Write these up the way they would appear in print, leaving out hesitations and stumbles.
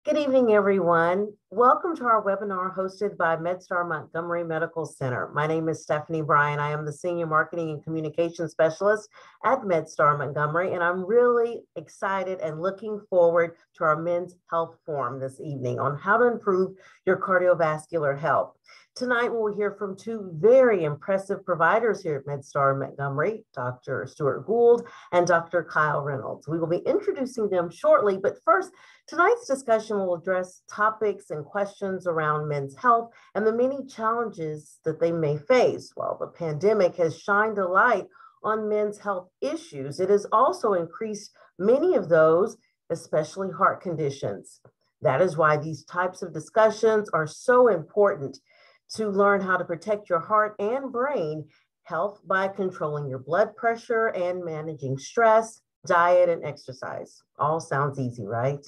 Good evening, everyone. Welcome to our webinar hosted by MedStar Montgomery Medical Center. My name is Stephanie Bryan. I am the Senior Marketing and Communication Specialist at MedStar Montgomery, and I'm really excited and looking forward to our Men's Health Forum this evening on how to improve your cardiovascular health. Tonight, we'll hear from two very impressive providers here at MedStar Montgomery, Dr. Stuart Gould and Dr. Kyle Reynolds. We will be introducing them shortly, but first, tonight's discussion will address topics and questions around men's health and the many challenges that they may face. While the pandemic has shined a light on men's health issues, it has also increased many of those, especially heart conditions. That is why these types of discussions are so important to learn how to protect your heart and brain health by controlling your blood pressure and managing stress, diet, and exercise. All sounds easy, right?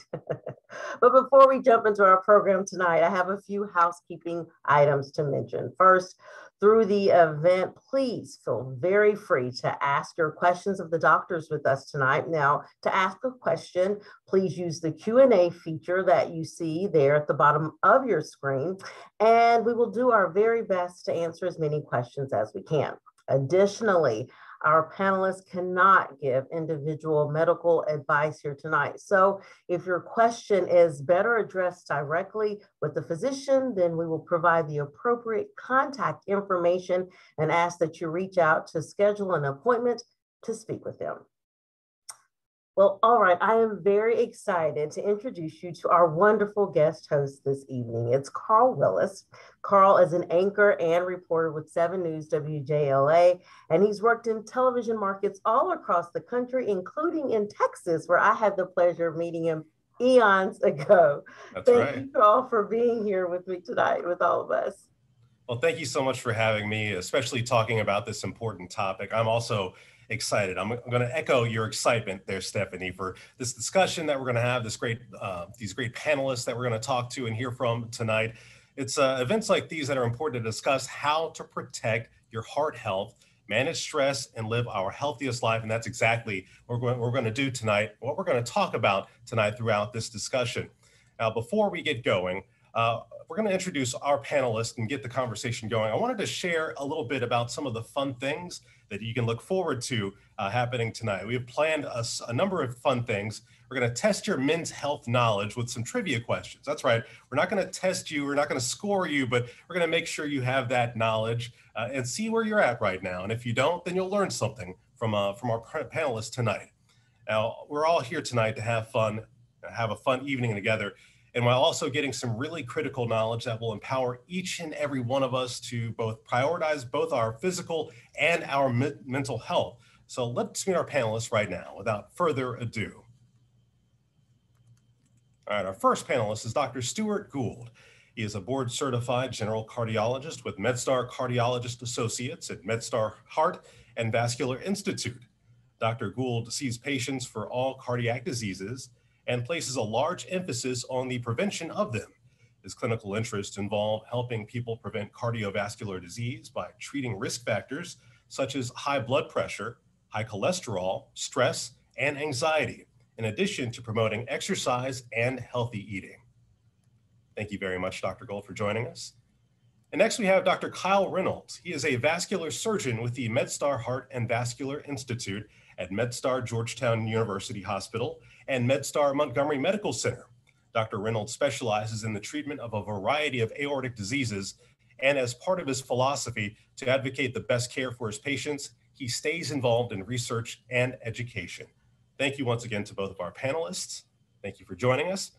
But before we jump into our program tonight, I have a few housekeeping items to mention. First, through the event, please feel very free to ask your questions of the doctors with us tonight. Now, to ask a question, please use the Q&A feature that you see there at the bottom of your screen, and we will do our very best to answer as many questions as we can. Additionally, our panelists cannot give individual medical advice here tonight. So if your question is better addressed directly with the physician, then we will provide the appropriate contact information and ask that you reach out to schedule an appointment to speak with them. Well, all right, I am very excited to introduce you to our wonderful guest host this evening. It's Carl Willis. Carl is an anchor and reporter with 7 News WJLA, and he's worked in television markets all across the country, including in Texas, where I had the pleasure of meeting him eons ago. Thank you, Carl, for being here with me tonight, with all of us. Well, thank you so much for having me, especially talking about this important topic. I'm also excited. I'm going to echo your excitement there, Stephanie, for this discussion that we're going to have, these great panelists that we're going to talk to and hear from tonight. It's events like these that are important to discuss how to protect your heart health, manage stress, and live our healthiest life. And that's exactly what we're going to do tonight, what we're going to talk about tonight throughout this discussion. Now, before we get going, we're going to introduce our panelists and get the conversation going. I wanted to share a little bit about some of the fun things that you can look forward to happening tonight. We have planned a number of fun things. We're going to test your men's health knowledge with some trivia questions. That's right. We're not going to test you. We're not going to score you, but we're going to make sure you have that knowledge and see where you're at right now. And if you don't, then you'll learn something from our panelists tonight. Now, we're all here tonight to have fun, have a fun evening together, and while also getting some really critical knowledge that will empower each and every one of us to both prioritize both our physical and our mental health. So let's meet our panelists right now without further ado. All right, our first panelist is Dr. Stuart Gould. He is a board-certified general cardiologist with MedStar Cardiologist Associates at MedStar Heart and Vascular Institute. Dr. Gould sees patients for all cardiac diseases and places a large emphasis on the prevention of them. His clinical interests involve helping people prevent cardiovascular disease by treating risk factors such as high blood pressure, high cholesterol, stress, and anxiety, in addition to promoting exercise and healthy eating. Thank you very much, Dr. Gould, for joining us. And next we have Dr. Kyle Reynolds. He is a vascular surgeon with the MedStar Heart and Vascular Institute at MedStar Georgetown University Hospital and MedStar Montgomery Medical Center. Dr. Reynolds specializes in the treatment of a variety of aortic diseases, and as part of his philosophy to advocate the best care for his patients, he stays involved in research and education. Thank you once again to both of our panelists. Thank you for joining us.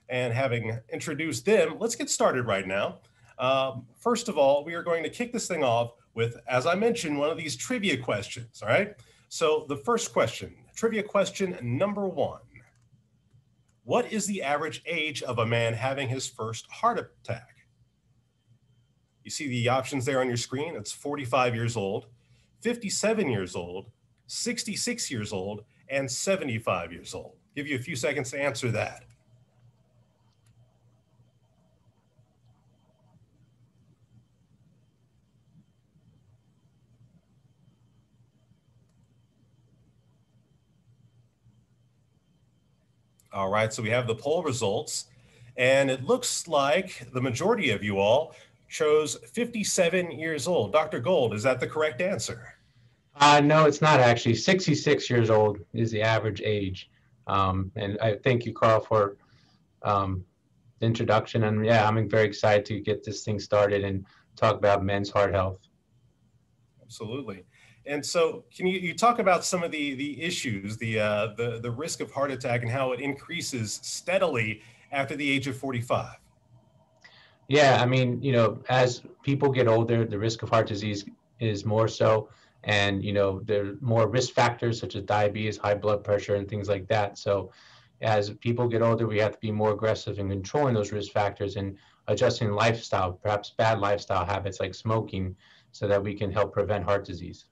And having introduced them, let's get started right now. First of all, we are going to kick this thing off with, as I mentioned, one of these trivia questions, all right? So the first question, trivia question number 1. What is the average age of a man having his first heart attack? You see the options there on your screen. It's 45 years old, 57 years old, 66 years old, and 75 years old. Give you a few seconds to answer that. All right, so we have the poll results. And it looks like the majority of you all chose 57 years old. Dr. Gould, is that the correct answer? No, it's not actually. 66 years old is the average age. And I thank you, Carl, for the introduction. And yeah, I'm very excited to get this thing started and talk about men's heart health. Absolutely. And so can you talk about some of the issues, the risk of heart attack and how it increases steadily after the age of 45? Yeah, I mean, as people get older, the risk of heart disease is more so. And, there are more risk factors such as diabetes, high blood pressure, and things like that. So as people get older, we have to be more aggressive in controlling those risk factors and adjusting lifestyle, perhaps bad lifestyle habits like smoking, so that we can help prevent heart disease.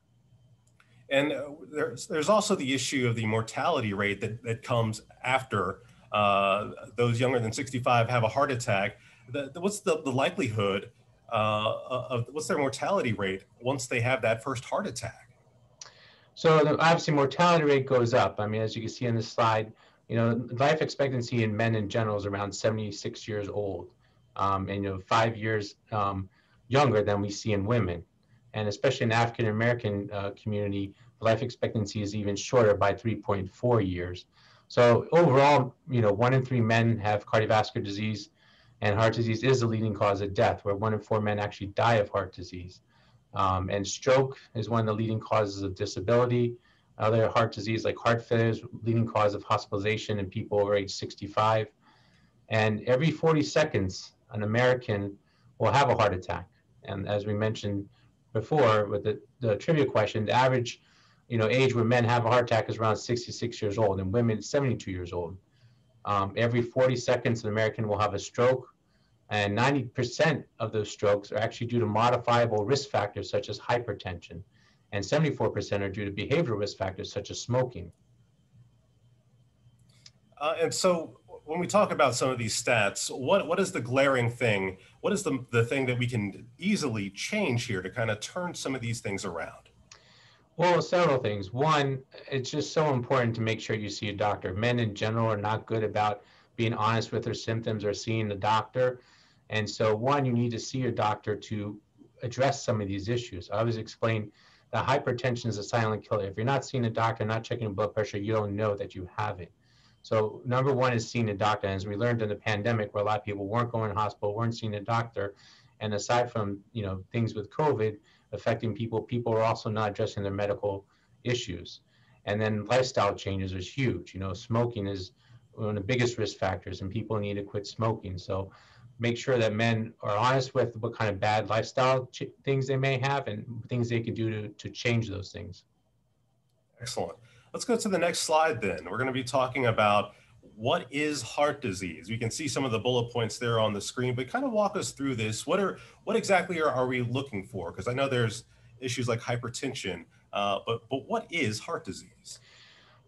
And there's also the issue of the mortality rate that comes after those younger than 65 have a heart attack. What's the likelihood what's their mortality rate once they have that first heart attack? So obviously mortality rate goes up. I mean, as you can see in this slide, life expectancy in men in general is around 76 years old, and 5 years younger than we see in women. And especially in the African American community, life expectancy is even shorter by 3.4 years. So overall, 1 in 3 men have cardiovascular disease, and heart disease is the leading cause of death, where 1 in 4 men actually die of heart disease. And stroke is one of the leading causes of disability. Other heart disease like heart failure is leading cause of hospitalization in people over age 65. And every 40 seconds, an American will have a heart attack. And as we mentioned before with the trivia question, the average age where men have a heart attack is around 66 years old, and women 72 years old. Every 40 seconds, an American will have a stroke, and 90% of those strokes are actually due to modifiable risk factors such as hypertension, and 74% are due to behavioral risk factors such as smoking. And so when we talk about some of these stats, what is the glaring thing? What is the thing that we can easily change here to kind of turn some of these things around? Well, several things. One, it's just so important to make sure you see a doctor. Men in general are not good about being honest with their symptoms or seeing the doctor. And so one, you need to see your doctor to address some of these issues. I always explain that hypertension is a silent killer. If you're not seeing a doctor, not checking your blood pressure, you don't know that you have it. So number one is seeing a doctor. As we learned in the pandemic, where a lot of people weren't going to the hospital, weren't seeing a doctor. And aside from, things with COVID affecting people, people are also not addressing their medical issues. And then lifestyle changes is huge. Smoking is one of the biggest risk factors, and people need to quit smoking. So make sure that men are honest with what kind of bad lifestyle things they may have and things they can do to change those things. Excellent. Let's go to the next slide then. We're going to be talking about what is heart disease. We can see some of the bullet points there on the screen, but kind of walk us through this. What exactly are we looking for? Because I know there's issues like hypertension, but what is heart disease?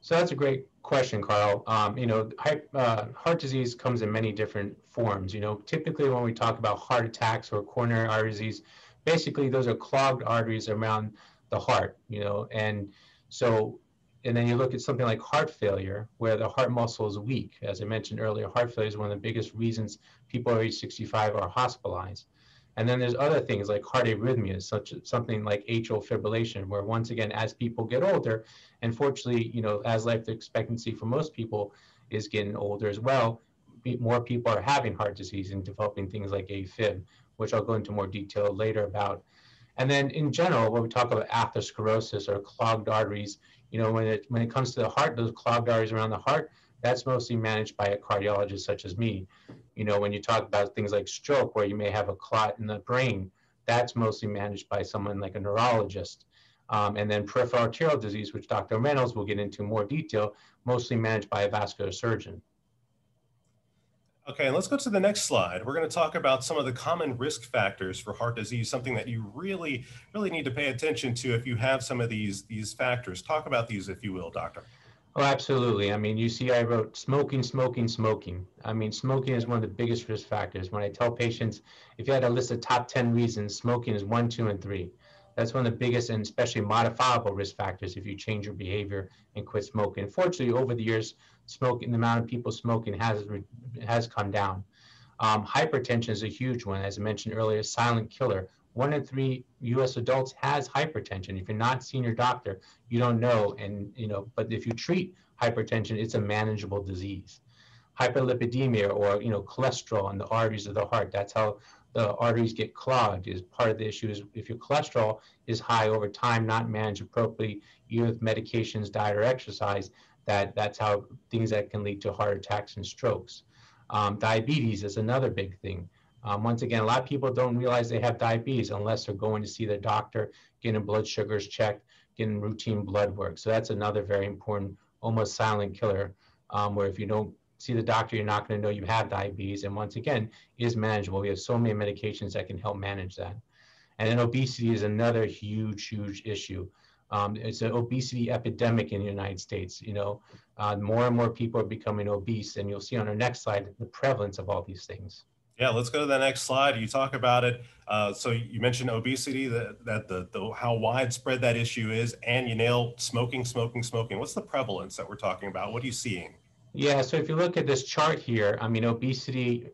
So that's a great question, Carl. Heart disease comes in many different forms. Typically when we talk about heart attacks or coronary artery disease, basically those are clogged arteries around the heart, and then you look at something like heart failure, where the heart muscle is weak. As I mentioned earlier, heart failure is one of the biggest reasons people over age 65 are hospitalized. And then there's other things like heart arrhythmias, something like atrial fibrillation, where once again, as people get older, unfortunately, as life expectancy for most people is getting older as well, more people are having heart disease and developing things like AFib, which I'll go into more detail later about. And then in general, when we talk about atherosclerosis or clogged arteries, when it comes to the heart, those clogged arteries around the heart, that's mostly managed by a cardiologist such as me. When you talk about things like stroke, where you may have a clot in the brain, that's mostly managed by someone like a neurologist. And then peripheral arterial disease, which Dr. Reynolds will get into more detail, mostly managed by a vascular surgeon. Okay, and let's go to the next slide. We're going to talk about some of the common risk factors for heart disease, something that you really need to pay attention to if you have some of these factors. Talk about these, if you will, doctor. Oh, absolutely. I mean, you see, I wrote smoking. I mean, smoking is one of the biggest risk factors. When I tell patients, if you had a list of top 10 reasons, smoking is 1, 2, and 3. That's one of the biggest and especially modifiable risk factors if you change your behavior and quit smoking. Unfortunately, over the years, the amount of people smoking has come down. Hypertension is a huge one. As I mentioned earlier, silent killer. 1 in 3 U.S. adults has hypertension. If you're not seeing your doctor, you don't know. And, but if you treat hypertension, it's a manageable disease. Hyperlipidemia, or, cholesterol in the arteries of the heart. That's how the arteries get clogged. Is part of the issue is if your cholesterol is high over time, not managed appropriately, either with medications, diet, or exercise, that's how things that can lead to heart attacks and strokes. Diabetes is another big thing. Once again, a lot of people don't realize they have diabetes unless they're going to see their doctor, getting blood sugars checked, getting routine blood work. So that's another very important, almost silent killer, where if you don't see the doctor, you're not going to know you have diabetes. And once again, is manageable. We have so many medications that can help manage that. And then obesity is another huge, huge issue. It's an obesity epidemic in the United States. More and more people are becoming obese, and you'll see on our next slide the prevalence of all these things. Yeah, let's go to the next slide. You talk about it. So you mentioned obesity, how widespread that issue is, and you nailed smoking. What's the prevalence that we're talking about? What are you seeing? Yeah, so if you look at this chart here, obesity,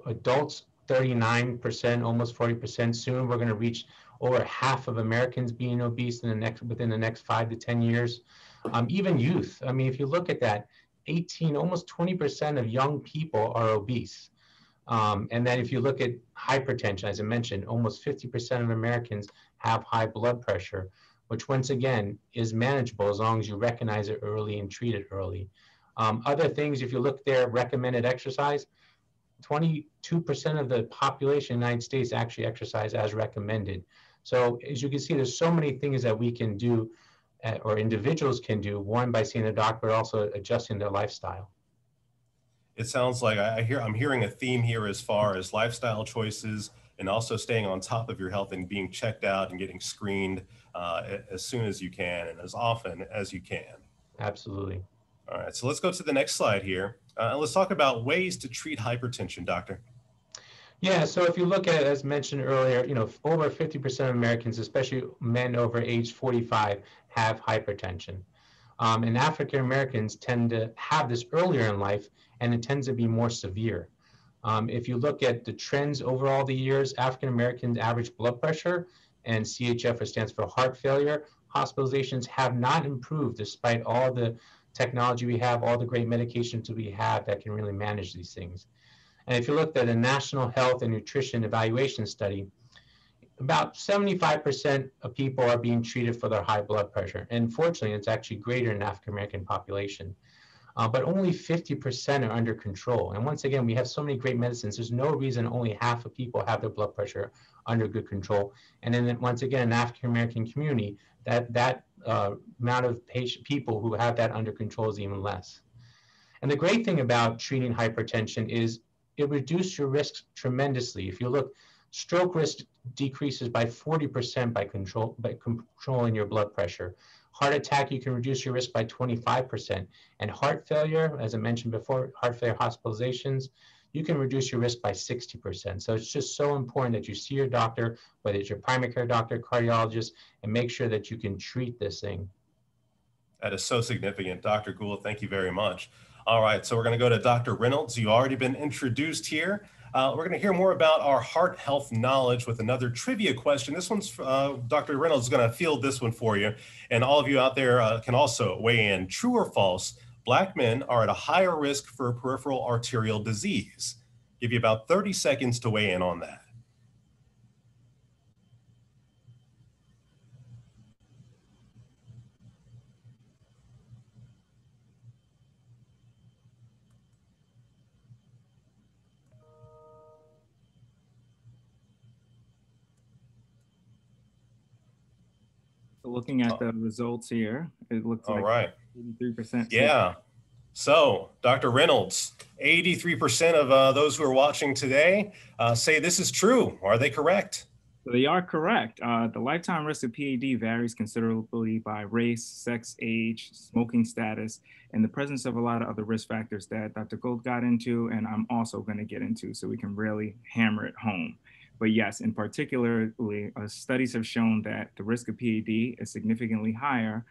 adults, 39%, almost 40%. Soon we're going to reach over half of Americans being obese within the next 5 to 10 years. Even youth. If you look at that, almost 20% of young people are obese. And then if you look at hypertension, as I mentioned, almost 50% of Americans have high blood pressure, which once again is manageable as long as you recognize it early and treat it early. Other things, if you look there, recommended exercise, 22% of the population in the United States actually exercise as recommended. So as you can see, there's so many things that we can do, or individuals can do, one, by seeing a doctor, but also adjusting their lifestyle. It sounds like I'm hearing a theme here as far as lifestyle choices, and also staying on top of your health and being checked out and getting screened as soon as you can and as often as you can. Absolutely. All right, so let's go to the next slide here. Let's talk about ways to treat hypertension, doctor. Yeah, so if you look at, as mentioned earlier, over 50% of Americans, especially men over age 45, have hypertension. And African Americans tend to have this earlier in life, and it tends to be more severe. If you look at the trends over all the years, African Americans' average blood pressure and CHF, which stands for heart failure, hospitalizations have not improved despite all the technology we have, all the great medications we have that can really manage these things. And if you looked at a National Health and Nutrition Evaluation Study, about 75% of people are being treated for their high blood pressure. And fortunately, it's actually greater in the African American population. But only 50% are under control. And once again, we have so many great medicines. There's no reason only half of people have their blood pressure under good control. And then once again, in the African American community, that amount of people who have that under control is even less. And the great thing about treating hypertension is it reduces your risks tremendously. If you look, stroke risk decreases by 40% by controlling your blood pressure. Heart attack, you can reduce your risk by 25%. And heart failure, as I mentioned before, heart failure hospitalizations, you can reduce your risk by 60%. So it's just so important that you see your doctor, whether it's your primary care doctor, cardiologist, and make sure that you can treat this thing. That is so significant. Dr. Gould, thank you very much. All right, so we're going to go to Dr. Reynolds. You've already been introduced here. We're going to hear more about our heart health knowledge with another trivia question. This one's, Dr. Reynolds is going to field this one for you. And all of you out there can also weigh in. True or false, Black men are at a higher risk for peripheral arterial disease? Give you about 30 seconds to weigh in on that. Looking at the results here, it looks like 83%. Yeah. So, Dr. Reynolds, 83% of those who are watching today say this is true. Are they correct? So they are correct. The lifetime risk of PAD varies considerably by race, sex, age, smoking status, and the presence of a lot of other risk factors that Dr. Gould got into, and I'm also going to get into, so we can really hammer it home. But yes, in particularly, studies have shown that the risk of PAD is significantly higher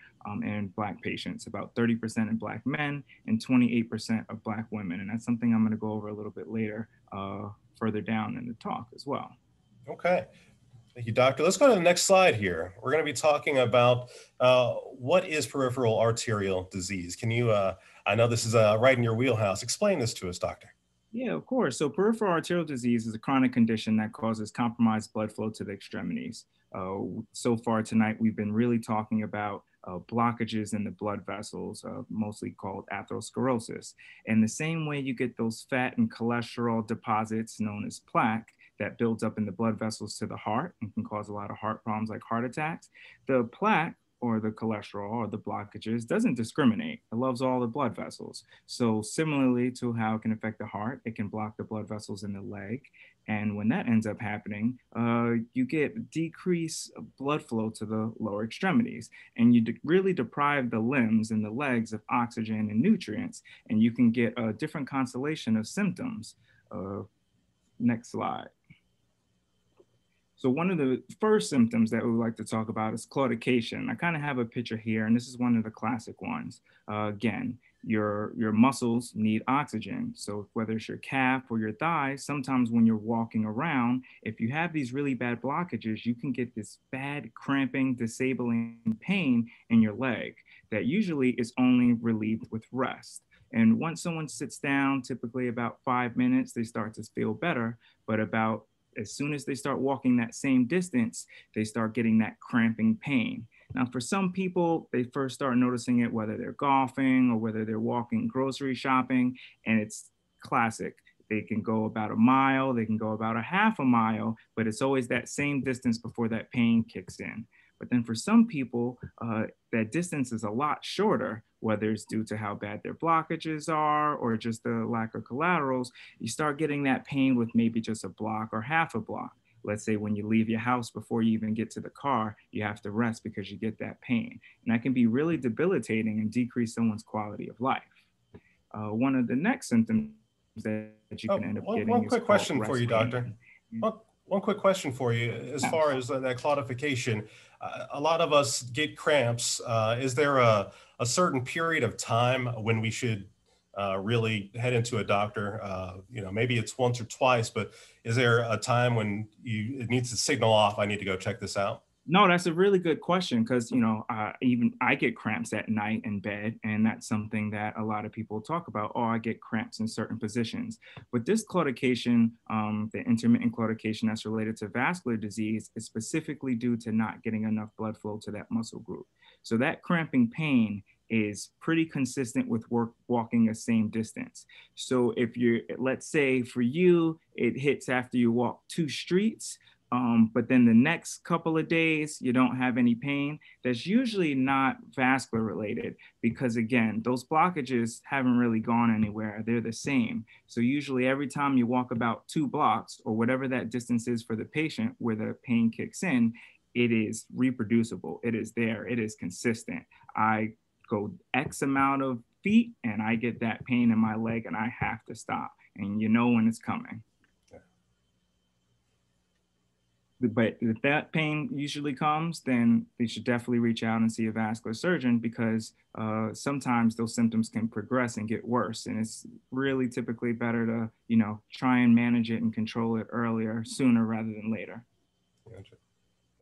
in Black patients, about 30% in Black men and 28% of Black women. And that's something I'm going to go over a little bit later, further down in the talk as well. Okay. Thank you, doctor. Let's go to the next slide here. We're going to be talking about what is peripheral arterial disease. Can you, I know this is right in your wheelhouse. Explain this to us, doctor. Yeah, of course. So peripheral arterial disease is a chronic condition that causes compromised blood flow to the extremities. So far tonight, we've been really talking about blockages in the blood vessels, mostly called atherosclerosis. And the same way you get those fat and cholesterol deposits known as plaque that builds up in the blood vessels to the heart and can cause a lot of heart problems like heart attacks, the plaque or the cholesterol or the blockages doesn't discriminate. It loves all the blood vessels. So similarly to how it can affect the heart, it can block the blood vessels in the leg. And when that ends up happening, you get decreased blood flow to the lower extremities. And you really deprive the limbs and the legs of oxygen and nutrients. And you can get a different constellation of symptoms. Next slide. So one of the first symptoms that we would like to talk about is claudication. I kind of have a picture here, and this is one of the classic ones. Again, your muscles need oxygen. So whether it's your calf or your thigh, sometimes when you're walking around, if you have these really bad blockages, you can get this bad cramping, disabling pain in your leg that usually is only relieved with rest. And once someone sits down, typically about 5 minutes, they start to feel better, but as soon as they start walking that same distance, they start getting that cramping pain. Now, for some people, they first start noticing it whether they're golfing or whether they're walking grocery shopping, and it's classic. They can go about a mile, they can go about a half a mile, but it's always that same distance before that pain kicks in. But then for some people, that distance is a lot shorter, whether it's due to how bad their blockages are or just the lack of collaterals. You start getting that pain with maybe just a block or half a block. Let's say when you leave your house before you even get to the car, you have to rest because you get that pain. And that can be really debilitating and decrease someone's quality of life. One of the next symptoms that you can end up getting one is quick question for you, doctor. Pain. One quick question for you as far as that claudication. A lot of us get cramps. Is there a certain period of time when we should really head into a doctor? Maybe it's once or twice, but is there a time when it needs to signal off, I need to go check this out? No, that's a really good question because, even I get cramps at night in bed, and that's something that a lot of people talk about. Oh, I get cramps in certain positions. But this claudication, the intermittent claudication that's related to vascular disease, is specifically due to not getting enough blood flow to that muscle group. So that cramping pain is pretty consistent with walking the same distance. So if let's say for you, it hits after you walk 2 streets, but then the next couple of days, you don't have any pain, that's usually not vascular related because again, those blockages haven't really gone anywhere. They're the same. So usually every time you walk about 2 blocks or whatever that distance is for the patient where the pain kicks in, it is reproducible. It is there. It is consistent. I go X amount of feet and I get that pain in my leg and I have to stop. And you know when it's coming. But if that pain usually comes, then they should definitely reach out and see a vascular surgeon because sometimes those symptoms can progress and get worse. And it's really typically better to, try and manage it and control it earlier, sooner rather than later. Gotcha.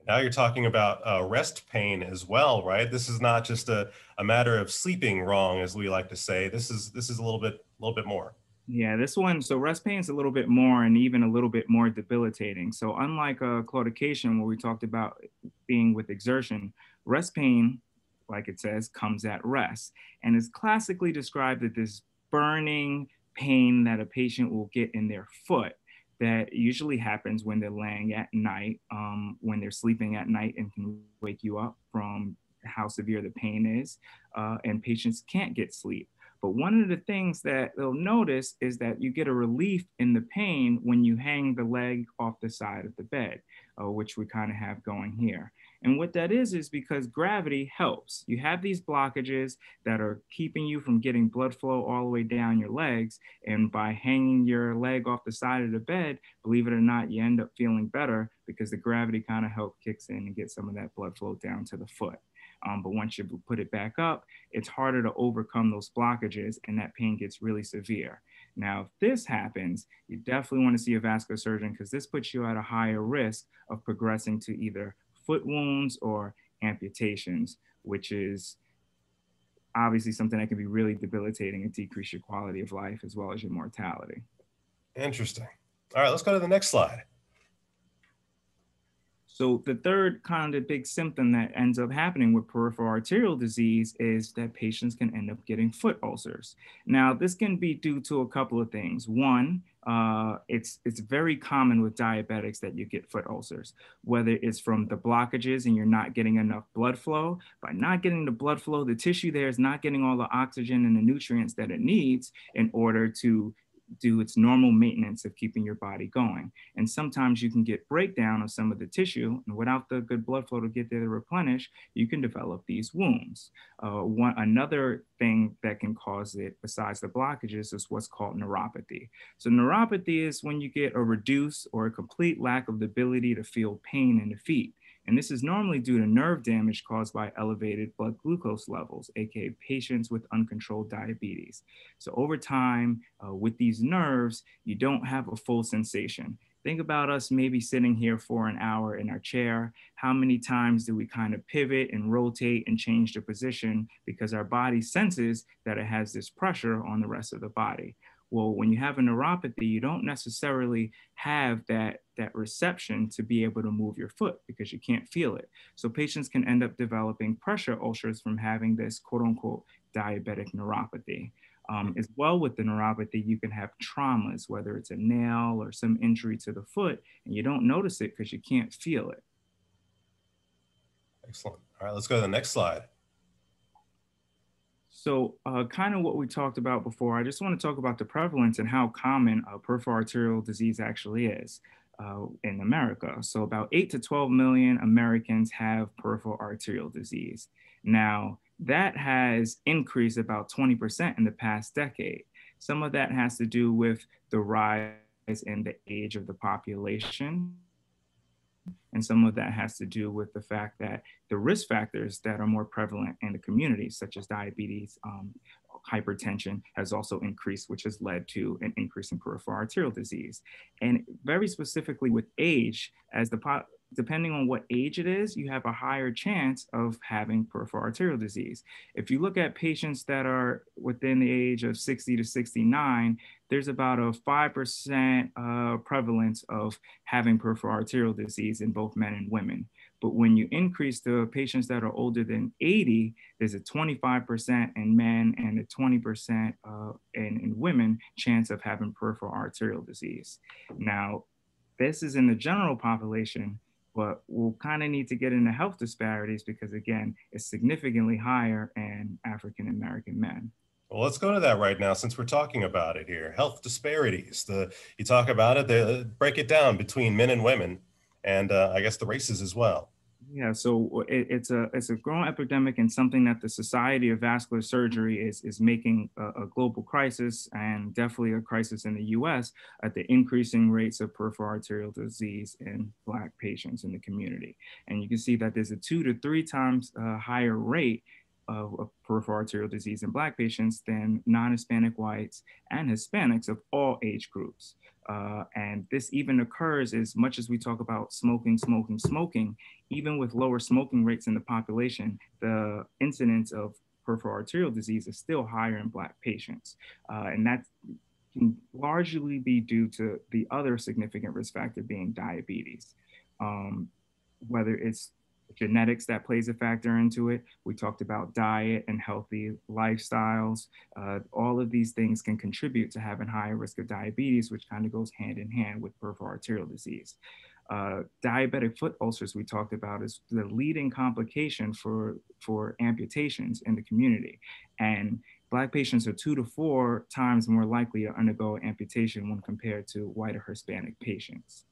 Now you're talking about rest pain as well, right? This is not just a matter of sleeping wrong, as we like to say. This is a little bit more. Yeah, this one, so rest pain is a little bit more and even a little bit more debilitating. So unlike claudication, where we talked about being with exertion, rest pain, like it says, comes at rest and is classically described as this burning pain that a patient will get in their foot that usually happens when they're laying at night, when they're sleeping at night and can wake you up from how severe the pain is, and patients can't get sleep. But one of the things that they'll notice is that you get a relief in the pain when you hang the leg off the side of the bed, which we kind of have going here. And what that is because gravity helps. You have these blockages that are keeping you from getting blood flow all the way down your legs. And by hanging your leg off the side of the bed, believe it or not, you end up feeling better because the gravity kind of help kicks in and gets some of that blood flow down to the foot. But once you put it back up, it's harder to overcome those blockages and that pain gets really severe. Now, if this happens, you definitely want to see a vascular surgeon because this puts you at a higher risk of progressing to either foot wounds or amputations, which is obviously something that can be really debilitating and decrease your quality of life as well as your mortality. Interesting. All right, let's go to the next slide. So the third kind of big symptom that ends up happening with peripheral arterial disease is that patients can end up getting foot ulcers. Now, this can be due to a couple of things. One, it's very common with diabetics that you get foot ulcers, whether it's from the blockages and you're not getting enough blood flow. By not getting the blood flow, the tissue there is not getting all the oxygen and the nutrients that it needs in order to do its normal maintenance of keeping your body going. And sometimes you can get breakdown of some of the tissue, and without the good blood flow to get there to replenish, you can develop these wounds. Another thing that can cause it, besides the blockages, is what's called neuropathy. So neuropathy is when you get a reduced or a complete lack of the ability to feel pain in the feet. And this is normally due to nerve damage caused by elevated blood glucose levels, aka patients with uncontrolled diabetes. So over time, with these nerves, you don't have a full sensation. Think about us maybe sitting here for an hour in our chair. How many times do we kind of pivot and rotate and change the position because our body senses that it has this pressure on the rest of the body? Well, when you have a neuropathy, you don't necessarily have that reception to be able to move your foot because you can't feel it. So patients can end up developing pressure ulcers from having this quote unquote diabetic neuropathy. As well with the neuropathy, you can have traumas, whether it's a nail or some injury to the foot, and you don't notice it because you can't feel it. Excellent. All right, let's go to the next slide. So kind of what we talked about before, I just want to talk about the prevalence and how common peripheral arterial disease actually is in America. So about 8 to 12 million Americans have peripheral arterial disease. Now, that has increased about 20% in the past decade. Some of that has to do with the rise in the age of the population. And some of that has to do with the fact that the risk factors that are more prevalent in the community, such as diabetes, hypertension, has also increased, which has led to an increase in peripheral arterial disease. And very specifically with age, depending on what age it is, you have a higher chance of having peripheral arterial disease. If you look at patients that are within the age of 60 to 69, there's about a 5% prevalence of having peripheral arterial disease in both men and women. But when you increase the patients that are older than 80, there's a 25% in men and a 20% in women chance of having peripheral arterial disease. Now, this is in the general population, but we'll kind of need to get into health disparities because, again, it's significantly higher in African American men. Well, let's go to that right now since we're talking about it here. Health disparities. You talk about it, they break it down between men and women, and I guess the races as well. Yeah, so it's a growing epidemic and something that the Society of Vascular Surgery is making a global crisis, and definitely a crisis in the US at the increasing rates of peripheral arterial disease in Black patients in the community. And you can see that there's a 2 to 3 times higher rate of peripheral arterial disease in Black patients than non-Hispanic whites and Hispanics of all age groups. And this even occurs as much as we talk about smoking, even with lower smoking rates in the population, the incidence of peripheral arterial disease is still higher in Black patients. And that can largely be due to the other significant risk factor being diabetes. Whether it's genetics that plays a factor into it. We talked about diet and healthy lifestyles. All of these things can contribute to having higher risk of diabetes, which kind of goes hand in hand with peripheral arterial disease. Diabetic foot ulcers we talked about is the leading complication for amputations in the community. And Black patients are 2 to 4 times more likely to undergo amputation when compared to white or Hispanic patients.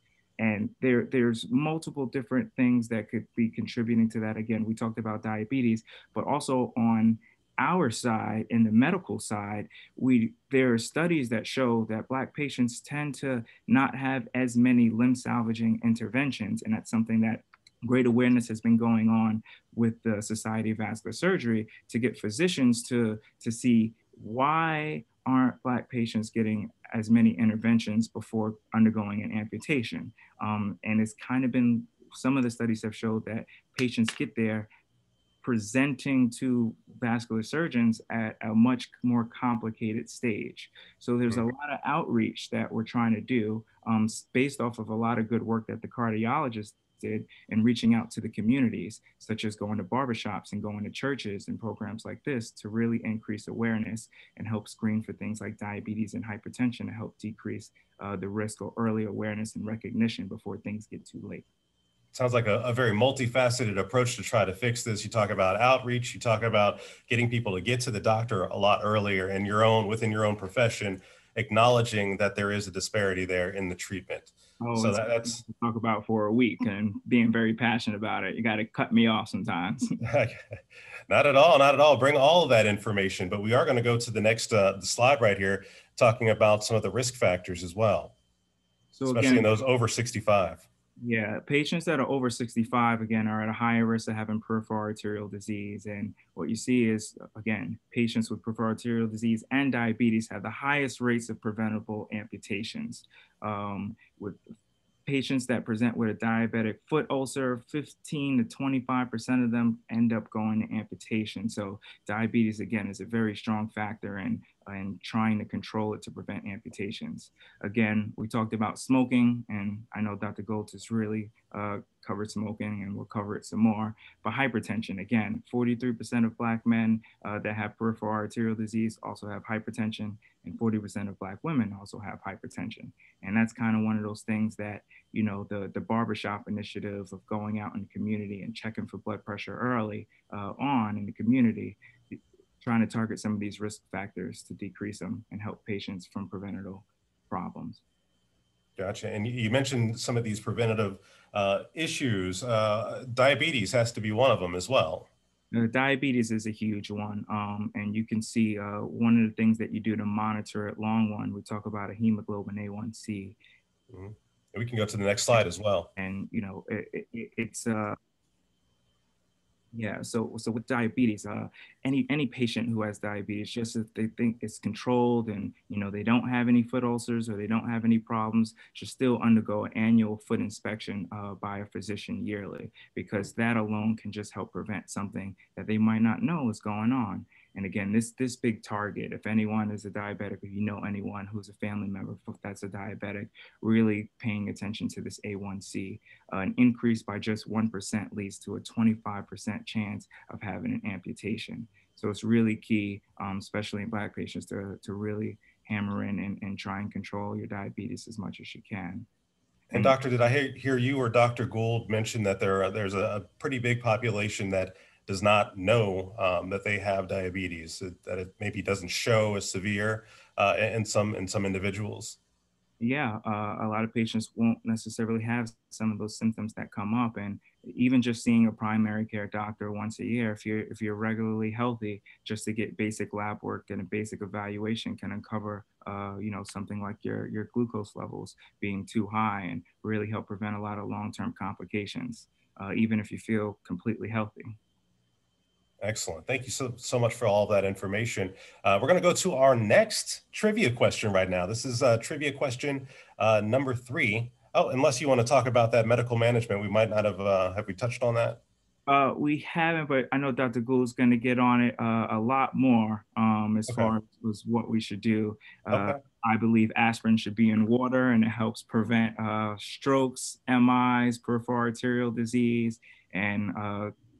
And there's multiple different things that could be contributing to that. Again, we talked about diabetes, but also on our side, in the medical side, there are studies that show that Black patients tend to not have as many limb salvaging interventions. And that's something that great awareness has been going on with the Society of Vascular Surgery to get physicians to see why aren't Black patients getting as many interventions before undergoing an amputation. And it's kind of been, some of the studies have showed that patients get there presenting to vascular surgeons at a much more complicated stage. So there's a lot of outreach that we're trying to do based off of a lot of good work that the cardiologists did in reaching out to the communities, such as going to barbershops and going to churches and programs like this to really increase awareness and help screen for things like diabetes and hypertension to help decrease the risk or early awareness and recognition before things get too late. Sounds like a very multifaceted approach to try to fix this. You talk about outreach, you talk about getting people to get to the doctor a lot earlier and within your own profession, acknowledging that there is a disparity there in the treatment. Oh, so that's to talk about for a week and being very passionate about it. You got to cut me off sometimes. Not at all, not at all. Bring all of that information, but we are going to go to the next the slide right here, talking about some of the risk factors as well, so especially again, in those over 65. Yeah, patients that are over 65, again, are at a higher risk of having peripheral arterial disease. And what you see is, again, patients with peripheral arterial disease and diabetes have the highest rates of preventable amputations. With patients that present with a diabetic foot ulcer, 15 to 25% of them end up going to amputation. So diabetes, again, is a very strong factor in trying to control it to prevent amputations. Again, we talked about smoking, and I know Dr. Gould has really covered smoking, and we'll cover it some more. But hypertension, again, 43% of Black men that have peripheral arterial disease also have hypertension, and 40% of Black women also have hypertension. And that's kind of one of those things that, you know, the barbershop initiative of going out in the community and checking for blood pressure early on in the community, trying to target some of these risk factors to decrease them and help patients from preventable problems. Gotcha. And you mentioned some of these preventative issues. Diabetes has to be one of them as well. Diabetes is a huge one. And you can see one of the things that you do to monitor it long run, we talk about a hemoglobin A1C. Mm-hmm. We can go to the next slide as well. And, you know, it's yeah, so with diabetes, any patient who has diabetes, just if they think it's controlled and, you know, they don't have any foot ulcers or they don't have any problems, should still undergo an annual foot inspection by a physician yearly, because that alone can just help prevent something that they might not know is going on. And again, this big target, if anyone is a diabetic, if you know anyone who's a family member that's a diabetic, really paying attention to this A1C, an increase by just 1% leads to a 25% chance of having an amputation. So it's really key, especially in Black patients, to really hammer in and try and control your diabetes as much as you can. And doctor, did I hear you or Dr. Gould mention that there's a pretty big population that does not know that they have diabetes, that it maybe doesn't show as severe in some individuals? Yeah, a lot of patients won't necessarily have some of those symptoms that come up, and even just seeing a primary care doctor once a year, if you're regularly healthy, just to get basic lab work and a basic evaluation can uncover, you know, something like your glucose levels being too high, and really help prevent a lot of long-term complications, even if you feel completely healthy. Excellent. Thank you so much for all of that information. We're going to go to our next trivia question right now. This is trivia question number 3. Oh, unless you want to talk about that medical management, we might not have we touched on that? We haven't, but I know Dr. Gould's going to get on it a lot more as far as what we should do. I believe aspirin should be in water, and it helps prevent strokes, MIs, peripheral arterial disease, and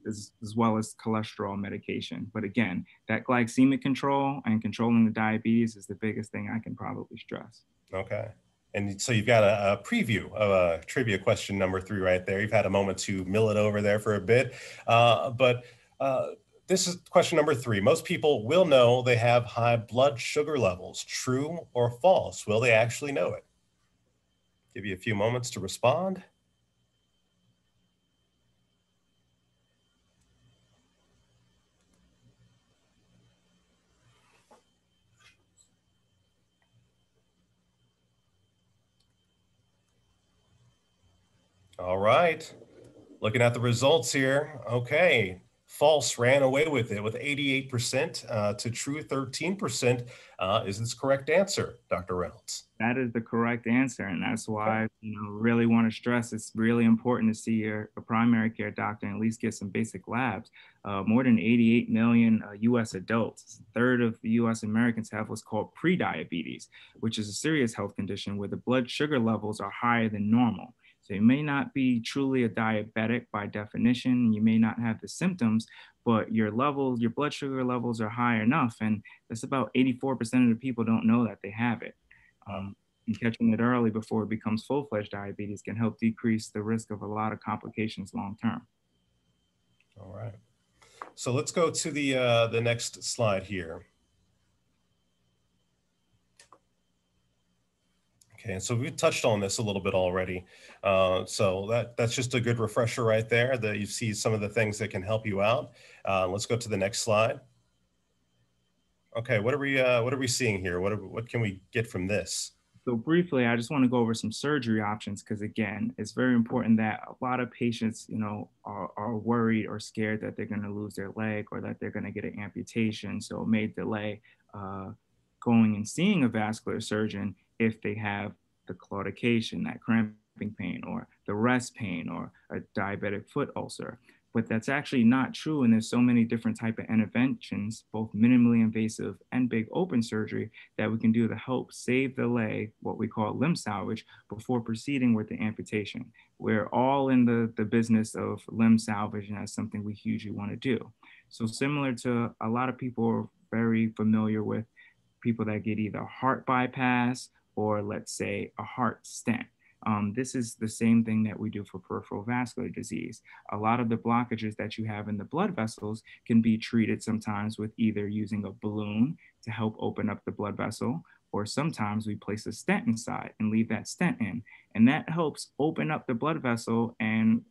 as well as cholesterol medication. But again, that glycemic control and controlling the diabetes is the biggest thing I can probably stress. Okay. And so you've got a preview of trivia question number 3 right there. You've had a moment to mill it over there for a bit. But this is question number 3. Most people will know they have high blood sugar levels. True or false? Will they actually know it? Give you a few moments to respond. All right, looking at the results here. Okay, false ran away with it with 88% to true 13%. Is this correct answer, Dr. Reynolds? That is the correct answer. And that's why, really want to stress it's really important to see a primary care doctor and at least get some basic labs. More than 88 million US adults, a third of the US Americans have what's called prediabetes, which is a serious health condition where the blood sugar levels are higher than normal. So you may not be truly a diabetic by definition. You may not have the symptoms, but your blood sugar levels are high enough. And that's about 84% of the people don't know that they have it. And catching it early before it becomes full-fledged diabetes can help decrease the risk of a lot of complications long-term. All right. So let's go to the next slide here. Okay, so we touched on this a little bit already. So that's just a good refresher right there, that you see some of the things that can help you out. Let's go to the next slide. Okay, what are we seeing here? What can we get from this? So briefly, I just want to go over some surgery options because again, it's very important that a lot of patients, are worried or scared that they're going to lose their leg or that they're going to get an amputation. So it may delay going and seeing a vascular surgeon if they have the claudication, that cramping pain, or the rest pain, or a diabetic foot ulcer. But that's actually not true. And there's so many different type of interventions, both minimally invasive and big open surgery, that we can do to help save the leg, what we call limb salvage, before proceeding with the amputation. We're all in the business of limb salvage, and that's something we hugely want to do. So similar to a lot of people are very familiar with people that get either heart bypass or let's say a heart stent. This is the same thing that we do for peripheral vascular disease. A lot of the blockages that you have in the blood vessels can be treated sometimes with either using a balloon to help open up the blood vessel, or sometimes we place a stent inside and leave that stent in. And that helps open up the blood vessel and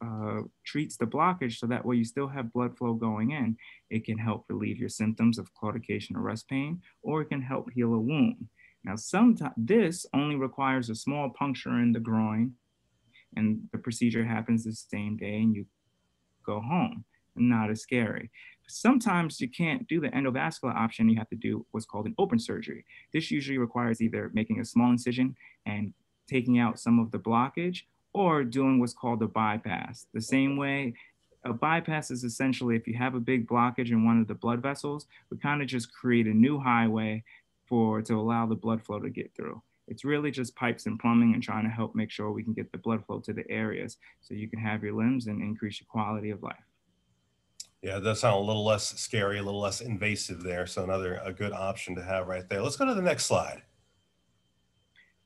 treats the blockage so that way you still have blood flow going in. It can help relieve your symptoms of claudication or rest pain, or it can help heal a wound. Now, sometimes this only requires a small puncture in the groin, and the procedure happens the same day and you go home. Not as scary. Sometimes you can't do the endovascular option. You have to do what's called an open surgery. This usually requires either making a small incision and taking out some of the blockage, or doing what's called a bypass. The same way, a bypass is essentially if you have a big blockage in one of the blood vessels, we kind of just create a new highway to allow the blood flow to get through. It's really just pipes and plumbing and trying to help make sure we can get the blood flow to the areas so you can have your limbs and increase your quality of life. Yeah, that sounds a little less scary, a little less invasive there. So a good option to have right there. Let's go to the next slide.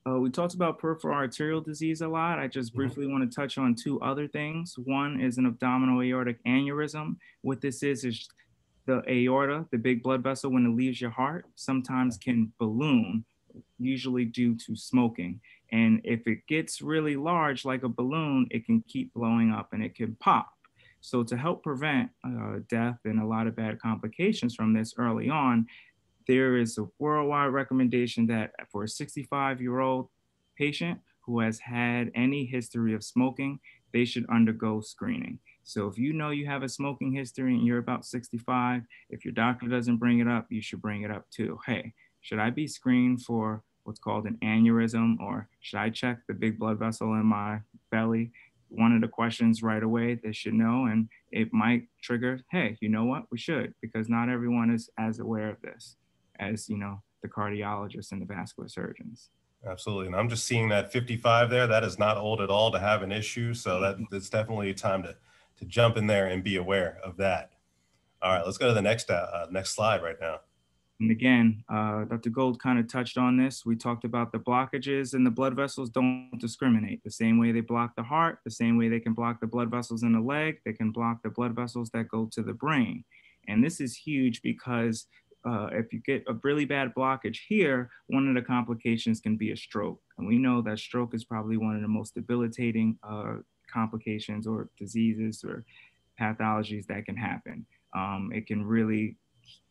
We talked about peripheral arterial disease a lot. I just briefly want to touch on two other things. One is an abdominal aortic aneurysm. What this is the aorta, the big blood vessel, when it leaves your heart, sometimes can balloon, usually due to smoking. And if it gets really large, like a balloon, it can keep blowing up and it can pop. So to help prevent death and a lot of bad complications from this early on, there is a worldwide recommendation that for a 65-year-old patient who has had any history of smoking, they should undergo screening. So if you know you have a smoking history and you're about 65, if your doctor doesn't bring it up, you should bring it up too. Hey, should I be screened for what's called an aneurysm, or should I check the big blood vessel in my belly? One of the questions right away they should know, and it might trigger, hey, you know what, we should, because not everyone is as aware of this as, the cardiologists and the vascular surgeons. Absolutely. And I'm just seeing that 55 there. That is not old at all to have an issue. So that's definitely time to jump in there and be aware of that. All right, let's go to the next slide right now. And again, Dr. Gould kind of touched on this. We talked about the blockages in the blood vessels don't discriminate. The same way they block the heart, the same way they can block the blood vessels in the leg, they can block the blood vessels that go to the brain. And this is huge because if you get a really bad blockage here, one of the complications can be a stroke. And we know that stroke is probably one of the most debilitating complications or diseases or pathologies that can happen. It can really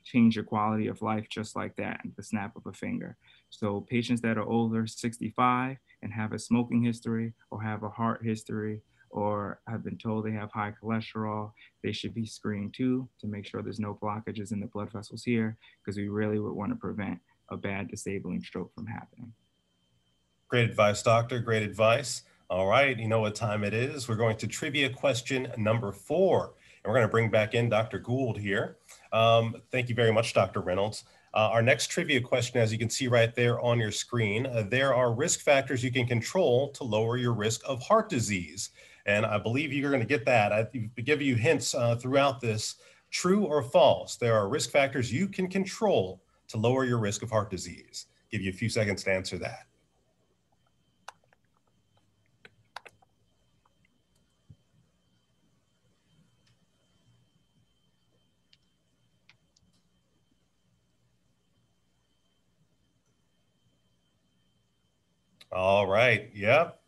change your quality of life just like that, at the snap of a finger. So patients that are over 65 and have a smoking history or have a heart history or have been told they have high cholesterol, they should be screened too to make sure there's no blockages in the blood vessels here, because we really would want to prevent a bad disabling stroke from happening. Great advice, doctor. Great advice. All right, you know what time it is. We're going to trivia question number 4. And we're going to bring back in Dr. Gould here. Thank you very much, Dr. Reynolds. Our next trivia question, as you can see right there on your screen, there are risk factors you can control to lower your risk of heart disease. And I believe you're going to get that. I've given you hints throughout this. True or false? There are risk factors you can control to lower your risk of heart disease. Give you a few seconds to answer that. All right. Yep.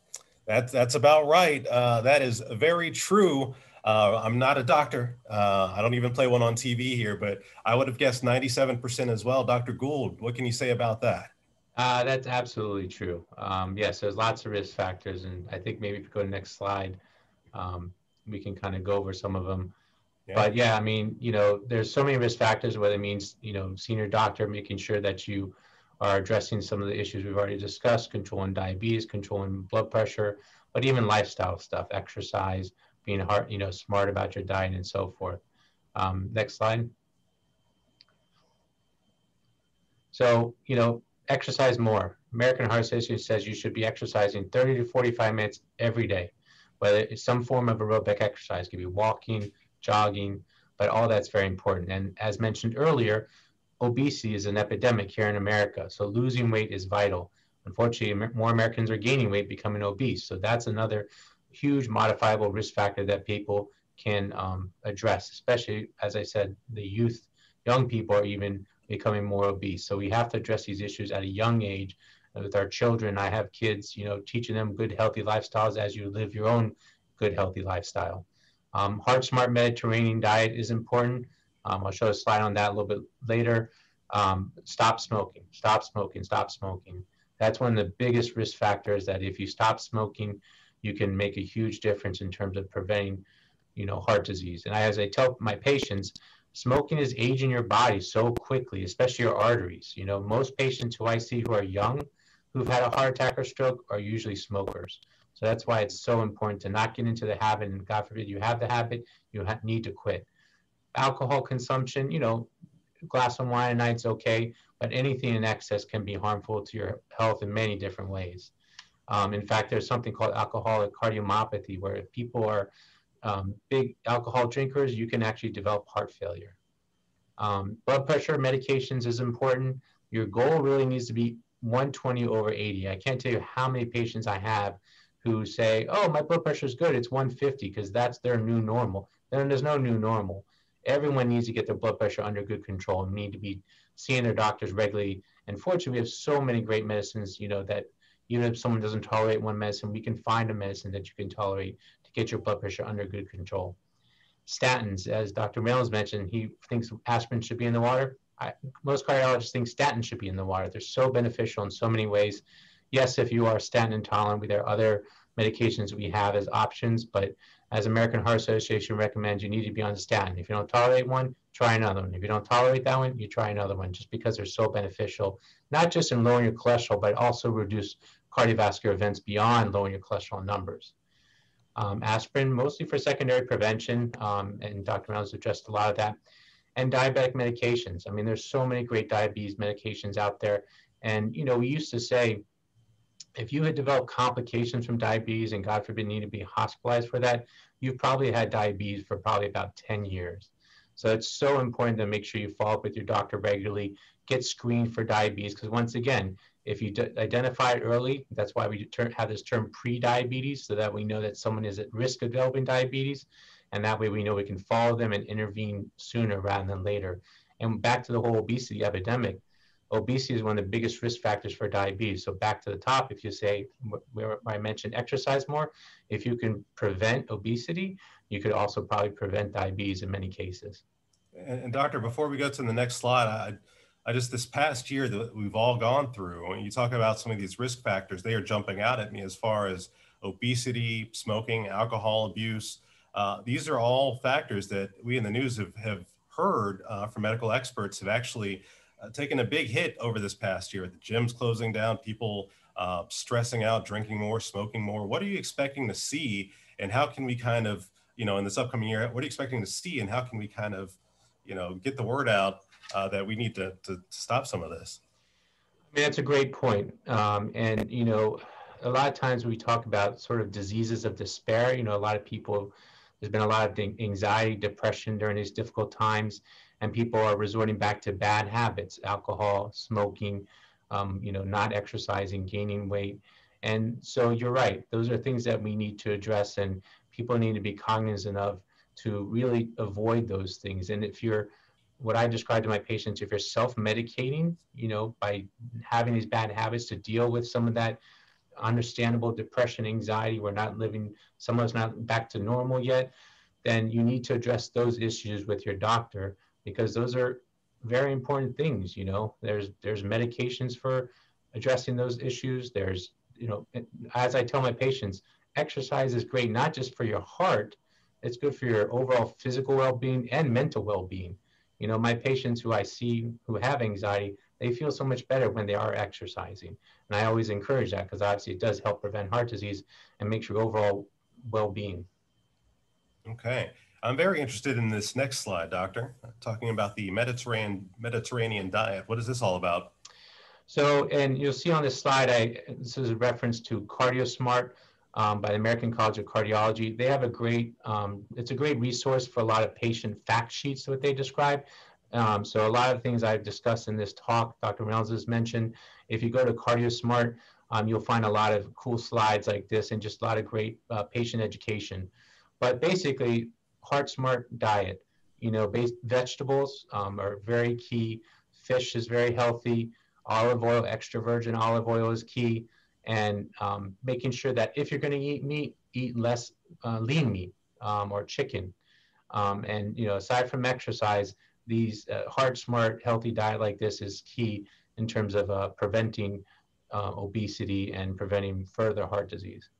That's about right. That is very true. I'm not a doctor. I don't even play one on TV here, but I would have guessed 97% as well. Dr. Gould, what can you say about that? That's absolutely true. Yes, there's lots of risk factors, and I think maybe if you go to the next slide, we can kind of go over some of them. Yeah. But yeah, I mean, you know, there's so many risk factors, whether it means, you know, seeing your doctor, making sure that you are addressing some of the issues we've already discussed, controlling diabetes, controlling blood pressure, but even lifestyle stuff, exercise, being smart about your diet and so forth. Next slide. So, you know, exercise more. American Heart Association says you should be exercising 30 to 45 minutes every day, whether it's some form of aerobic exercise. It could be walking, jogging, but all that's very important. And as mentioned earlier, obesity is an epidemic here in America. So losing weight is vital. Unfortunately, more Americans are gaining weight, becoming obese. So that's another huge modifiable risk factor that people can address, especially, as I said, the youth, young people are even becoming more obese. So we have to address these issues at a young age. With our children, I have kids, you know, teaching them good, healthy lifestyles as you live your own good, healthy lifestyle. Heart Smart Mediterranean diet is important. I'll show a slide on that a little bit later. Stop smoking, stop smoking, stop smoking. That's one of the biggest risk factors, that if you stop smoking, you can make a huge difference in terms of preventing, you know, heart disease. And as I tell my patients, smoking is aging your body so quickly, especially your arteries. You know, most patients who I see who are young, who've had a heart attack or stroke, are usually smokers. So that's why it's so important to not get into the habit, and God forbid you have the habit, you need to quit. Alcohol consumption, you know, a glass of wine a night's okay, but anything in excess can be harmful to your health in many different ways. In fact, there's something called alcoholic cardiomyopathy, where if people are big alcohol drinkers, you can actually develop heart failure. Blood pressure medications is important. Your goal really needs to be 120/80. I can't tell you how many patients I have who say, oh, my blood pressure is good, it's 150, because that's their new normal. Then there's no new normal. Everyone needs to get their blood pressure under good control and need to be seeing their doctors regularly. And fortunately, we have so many great medicines, you know, that even if someone doesn't tolerate one medicine, we can find a medicine that you can tolerate to get your blood pressure under good control. Statins, as Dr. Reynolds mentioned, he thinks aspirin should be in the water. Most cardiologists think statins should be in the water. They're so beneficial in so many ways. Yes, if you are statin intolerant, there are other medications we have as options, but as American Heart Association recommends, you need to be on the statin. If you don't tolerate one, try another one. If you don't tolerate that one, you try another one, just because they're so beneficial, not just in lowering your cholesterol, but also reduce cardiovascular events beyond lowering your cholesterol numbers. Aspirin, mostly for secondary prevention, and Dr. Reynolds addressed a lot of that. And diabetic medications. I mean, there's so many great diabetes medications out there. And, you know, we used to say, if you had developed complications from diabetes and God forbid need to be hospitalized for that, you've probably had diabetes for probably about 10 years. So it's so important to make sure you follow up with your doctor regularly, get screened for diabetes, because once again, if you identify it early, that's why we have this term pre-diabetes, so that we know that someone is at risk of developing diabetes, and that way we know we can follow them and intervene sooner rather than later. And back to the whole obesity epidemic, obesity is one of the biggest risk factors for diabetes. So back to the top, if you say, where I mentioned exercise more, if you can prevent obesity, you could also probably prevent diabetes in many cases. And doctor, before we go to the next slide, I just, this past year that we've all gone through, when you talk about some of these risk factors, they are jumping out at me as far as obesity, smoking, alcohol abuse. These are all factors that we in the news have heard from medical experts have actually taken a big hit over this past year. The gyms closing down, people stressing out, drinking more, smoking more. What are you expecting to see, and how can we kind of, you know, in this upcoming year, what are you expecting to see, and how can we kind of, you know, get the word out that we need to stop some of this? I mean, that's a great point. And, you know, a lot of times we talk about sort of diseases of despair. You know, a lot of people, there's been a lot of anxiety, depression during these difficult times, and people are resorting back to bad habits, alcohol, smoking, you know, not exercising, gaining weight. And so you're right. Those are things that we need to address, and people need to be cognizant of to really avoid those things. And if you're, what I describe to my patients, if you're self-medicating, you know, by having these bad habits to deal with some of that understandable depression, anxiety, we're not living, someone's not back to normal yet, then you need to address those issues with your doctor, because those are very important things. You know, there's medications for addressing those issues. There's, you know, as I tell my patients, exercise is great, not just for your heart, it's good for your overall physical well-being and mental well-being. You know, my patients who I see who have anxiety, they feel so much better when they are exercising. And I always encourage that, because obviously it does help prevent heart disease and makes your overall well-being. Okay. I'm very interested in this next slide, doctor, talking about the Mediterranean diet. What is this all about? So, and you'll see on this slide, this is a reference to CardioSmart by the American College of Cardiology. They have a great, it's a great resource for a lot of patient fact sheets, what they describe. So a lot of things I've discussed in this talk, Dr. Reynolds has mentioned. If you go to CardioSmart, you'll find a lot of cool slides like this and just a lot of great patient education. But basically, HeartSmart diet, you know, vegetables are very key. Fish is very healthy. Olive oil, extra virgin olive oil is key. And making sure that if you're going to eat meat, eat less lean meat or chicken. And, you know, aside from exercise, these HeartSmart healthy diet like this is key in terms of preventing obesity and preventing further heart disease.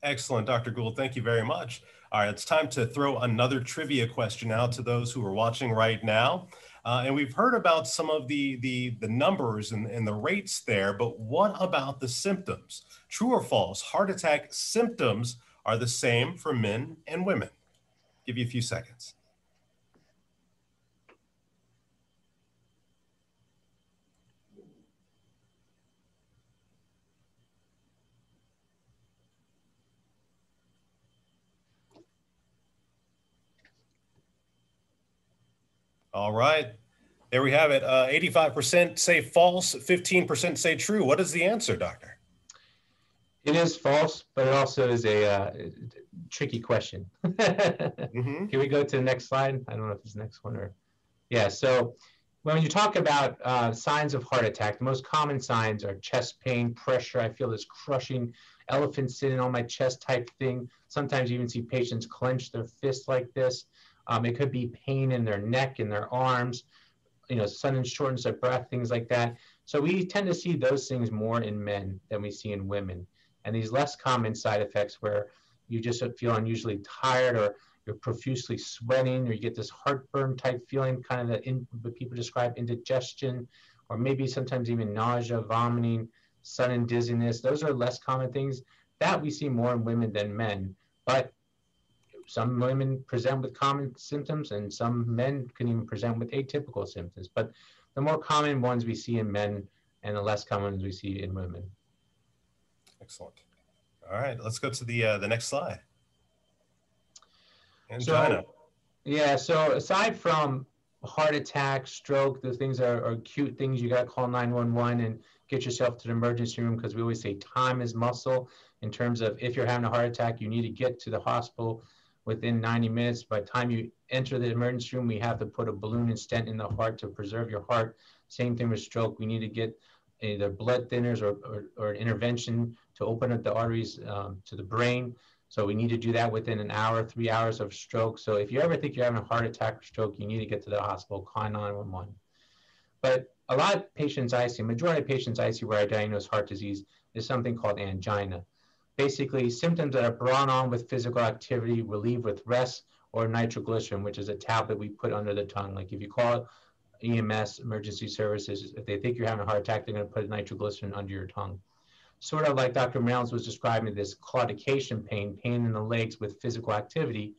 Excellent, Dr. Gould. Thank you very much. All right, it's time to throw another trivia question out to those who are watching right now. And we've heard about some of the numbers and the rates there, but what about the symptoms? True or false? Heart attack symptoms are the same for men and women. Give you a few seconds. All right, there we have it. 85% say false, 15% say true. What is the answer, doctor? It is false, but it also is a tricky question. Can we go to the next slide? I don't know if it's the next one or, yeah. So when you talk about signs of heart attack, the most common signs are chest pain, pressure. I feel this crushing elephant sitting on my chest type thing. Sometimes you even see patients clench their fists like this. It could be pain in their neck, in their arms, you know, sudden shortness of breath, things like that. So we tend to see those things more in men than we see in women. And these less common side effects where you just feel unusually tired, or you're profusely sweating, or you get this heartburn type feeling, kind of what people describe indigestion, or maybe sometimes even nausea, vomiting, sudden dizziness. Those are less common things that we see more in women than men. But some women present with common symptoms, and some men can even present with atypical symptoms. But the more common ones we see in men, and the less common ones we see in women. Excellent. All right, let's go to the next slide. Angina. So aside from heart attack, stroke, those things are acute things. You got to call 911 and get yourself to the emergency room, because we always say time is muscle. In terms of if you're having a heart attack, you need to get to the hospital within 90 minutes. By the time you enter the emergency room, we have to put a balloon and stent in the heart to preserve your heart. Same thing with stroke. We need to get either blood thinners or an intervention to open up the arteries to the brain. So we need to do that within an hour, 3 hours of stroke. So if you ever think you're having a heart attack or stroke, you need to get to the hospital, call 911. But a lot of patients I see, majority of patients I see where I diagnose heart disease is something called angina. Basically, symptoms that are brought on with physical activity, relieved with rest, or nitroglycerin, which is a tablet we put under the tongue. Like if you call EMS, emergency services, if they think you're having a heart attack, they're going to put nitroglycerin under your tongue. Sort of like Dr. Reynolds was describing this claudication pain, pain in the legs with physical activity,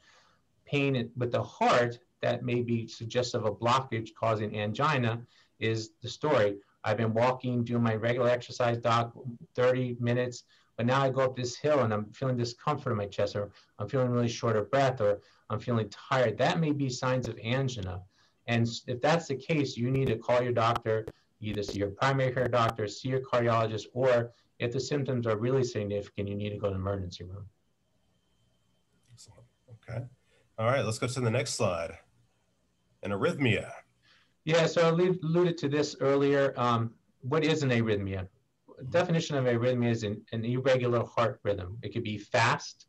pain with the heart that may be suggestive of blockage causing angina is the story. I've been walking, doing my regular exercise, doc, 30 minutes, but now I go up this hill and I'm feeling discomfort in my chest, or I'm feeling really short of breath, or I'm feeling tired. That may be signs of angina. And if that's the case, you need to call your doctor, either see your primary care doctor, see your cardiologist, or if the symptoms are really significant, you need to go to the emergency room. Excellent. Okay. All right, let's go to the next slide. An arrhythmia. Yeah, so I alluded to this earlier. What is an arrhythmia? Definition of arrhythmia is an irregular heart rhythm. It could be fast,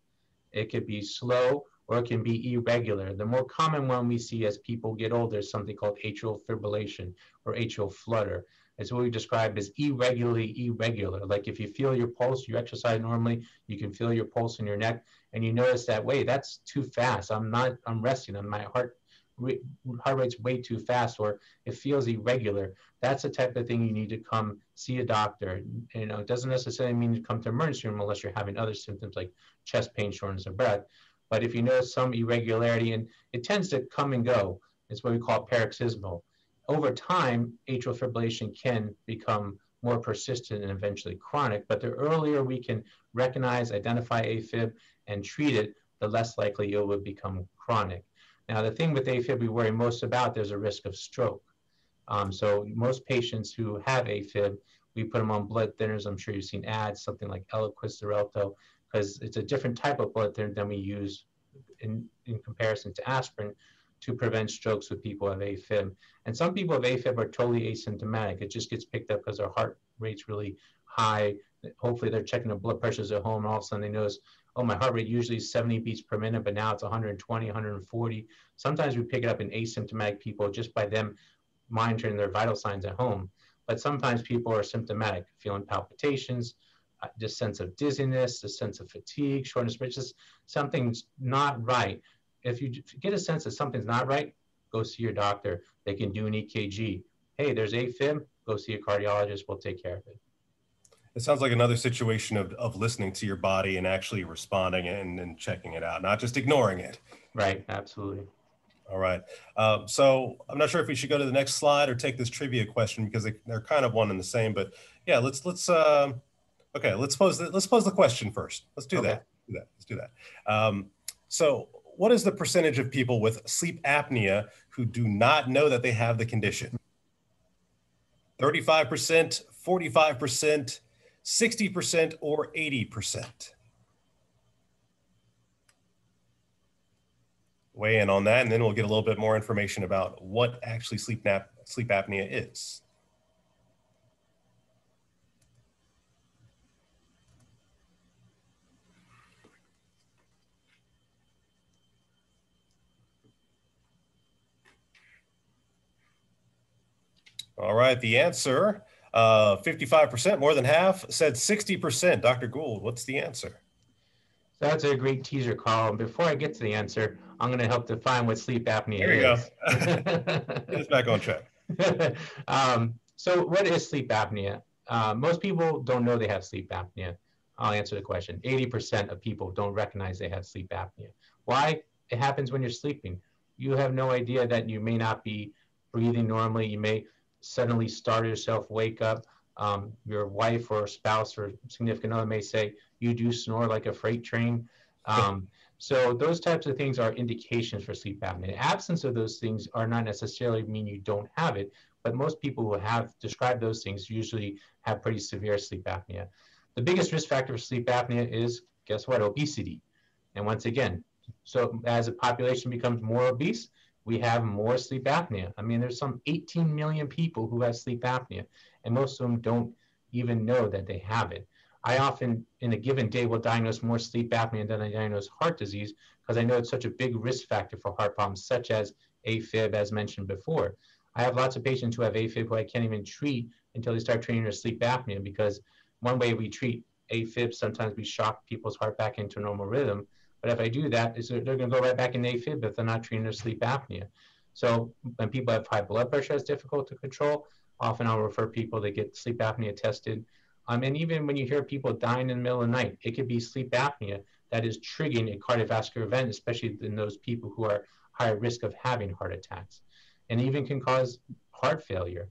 it could be slow, or it can be irregular. The more common one we see as people get older is something called atrial fibrillation or atrial flutter. It's what we describe as irregularly irregular. Like if you feel your pulse, you exercise normally, you can feel your pulse in your neck, and you notice that, wait, that's too fast. I'm resting, and my heart rate's way too fast, or it feels irregular. That's the type of thing you need to come see a doctor. You know, it doesn't necessarily mean to come to emergency room unless you're having other symptoms like chest pain, shortness of breath. But if you notice some irregularity, and it tends to come and go, it's what we call paroxysmal. Over time, atrial fibrillation can become more persistent and eventually chronic, but the earlier we can recognize, identify AFib, and treat it, the less likely it would become chronic. Now, the thing with AFib we worry most about, there's a risk of stroke. So most patients who have AFib, we put them on blood thinners. I'm sure you've seen ads, something like Eliquis or Xarelto, because it's a different type of blood thinner than we use in comparison to aspirin to prevent strokes with people who have AFib. And some people with AFib are totally asymptomatic. It just gets picked up because their heart rate's really high. Hopefully they're checking their blood pressures at home, and all of a sudden they notice, oh, my heart rate usually is 70 beats per minute, but now it's 120, 140. Sometimes we pick it up in asymptomatic people just by them monitoring their vital signs at home. But sometimes people are symptomatic, feeling palpitations, this sense of dizziness, this sense of fatigue, shortness of breath, just something's not right. If you get a sense that something's not right, go see your doctor. They can do an EKG. Hey, there's AFib, go see a cardiologist, we'll take care of it. It sounds like another situation of listening to your body and actually responding and checking it out, not just ignoring it. Right, absolutely. All right. So I'm not sure if we should go to the next slide or take this trivia question because they're kind of one and the same. But yeah, let's pose the question first. Let's do that. Let's do that. So what is the percentage of people with sleep apnea who do not know that they have the condition? 35%, 45%, 60%, or 80%? Weigh in on that, and then we'll get a little bit more information about what actually sleep apnea is. All right, the answer, 55%, more than half, said 60%. Dr. Gould, what's the answer? So that's a great teaser, Carl. Before I get to the answer, I'm going to help define what sleep apnea there you is. Go. Get us back on track. So what is sleep apnea? Most people don't know they have sleep apnea. I'll answer the question. 80% of people don't recognize they have sleep apnea. Why? It happens when you're sleeping. You have no idea that you may not be breathing normally. You may suddenly startle yourself, wake up. Your wife or spouse or significant other may say, you do snore like a freight train. So those types of things are indications for sleep apnea. The absence of those things are not necessarily mean you don't have it, but most people who have described those things usually have pretty severe sleep apnea. The biggest risk factor for sleep apnea is, guess what, obesity. And once again, So as the population becomes more obese, we have more sleep apnea. I mean, there's some 18 million people who have sleep apnea, and most of them don't even know that they have it. I often, in a given day, will diagnose more sleep apnea than I diagnose heart disease because I know it's such a big risk factor for heart problems, such as AFib, as mentioned before. I have lots of patients who have AFib who I can't even treat until they start treating their sleep apnea, because one way we treat AFib, sometimes we shock people's heart back into normal rhythm. But if I do that, they're going to go right back in AFib if they're not treating their sleep apnea. So when people have high blood pressure that's difficult to control, often I'll refer people to get sleep apnea tested. And even when you hear people dying in the middle of the night, it could be sleep apnea that is triggering a cardiovascular event, especially in those people who are higher risk of having heart attacks, and even can cause heart failure.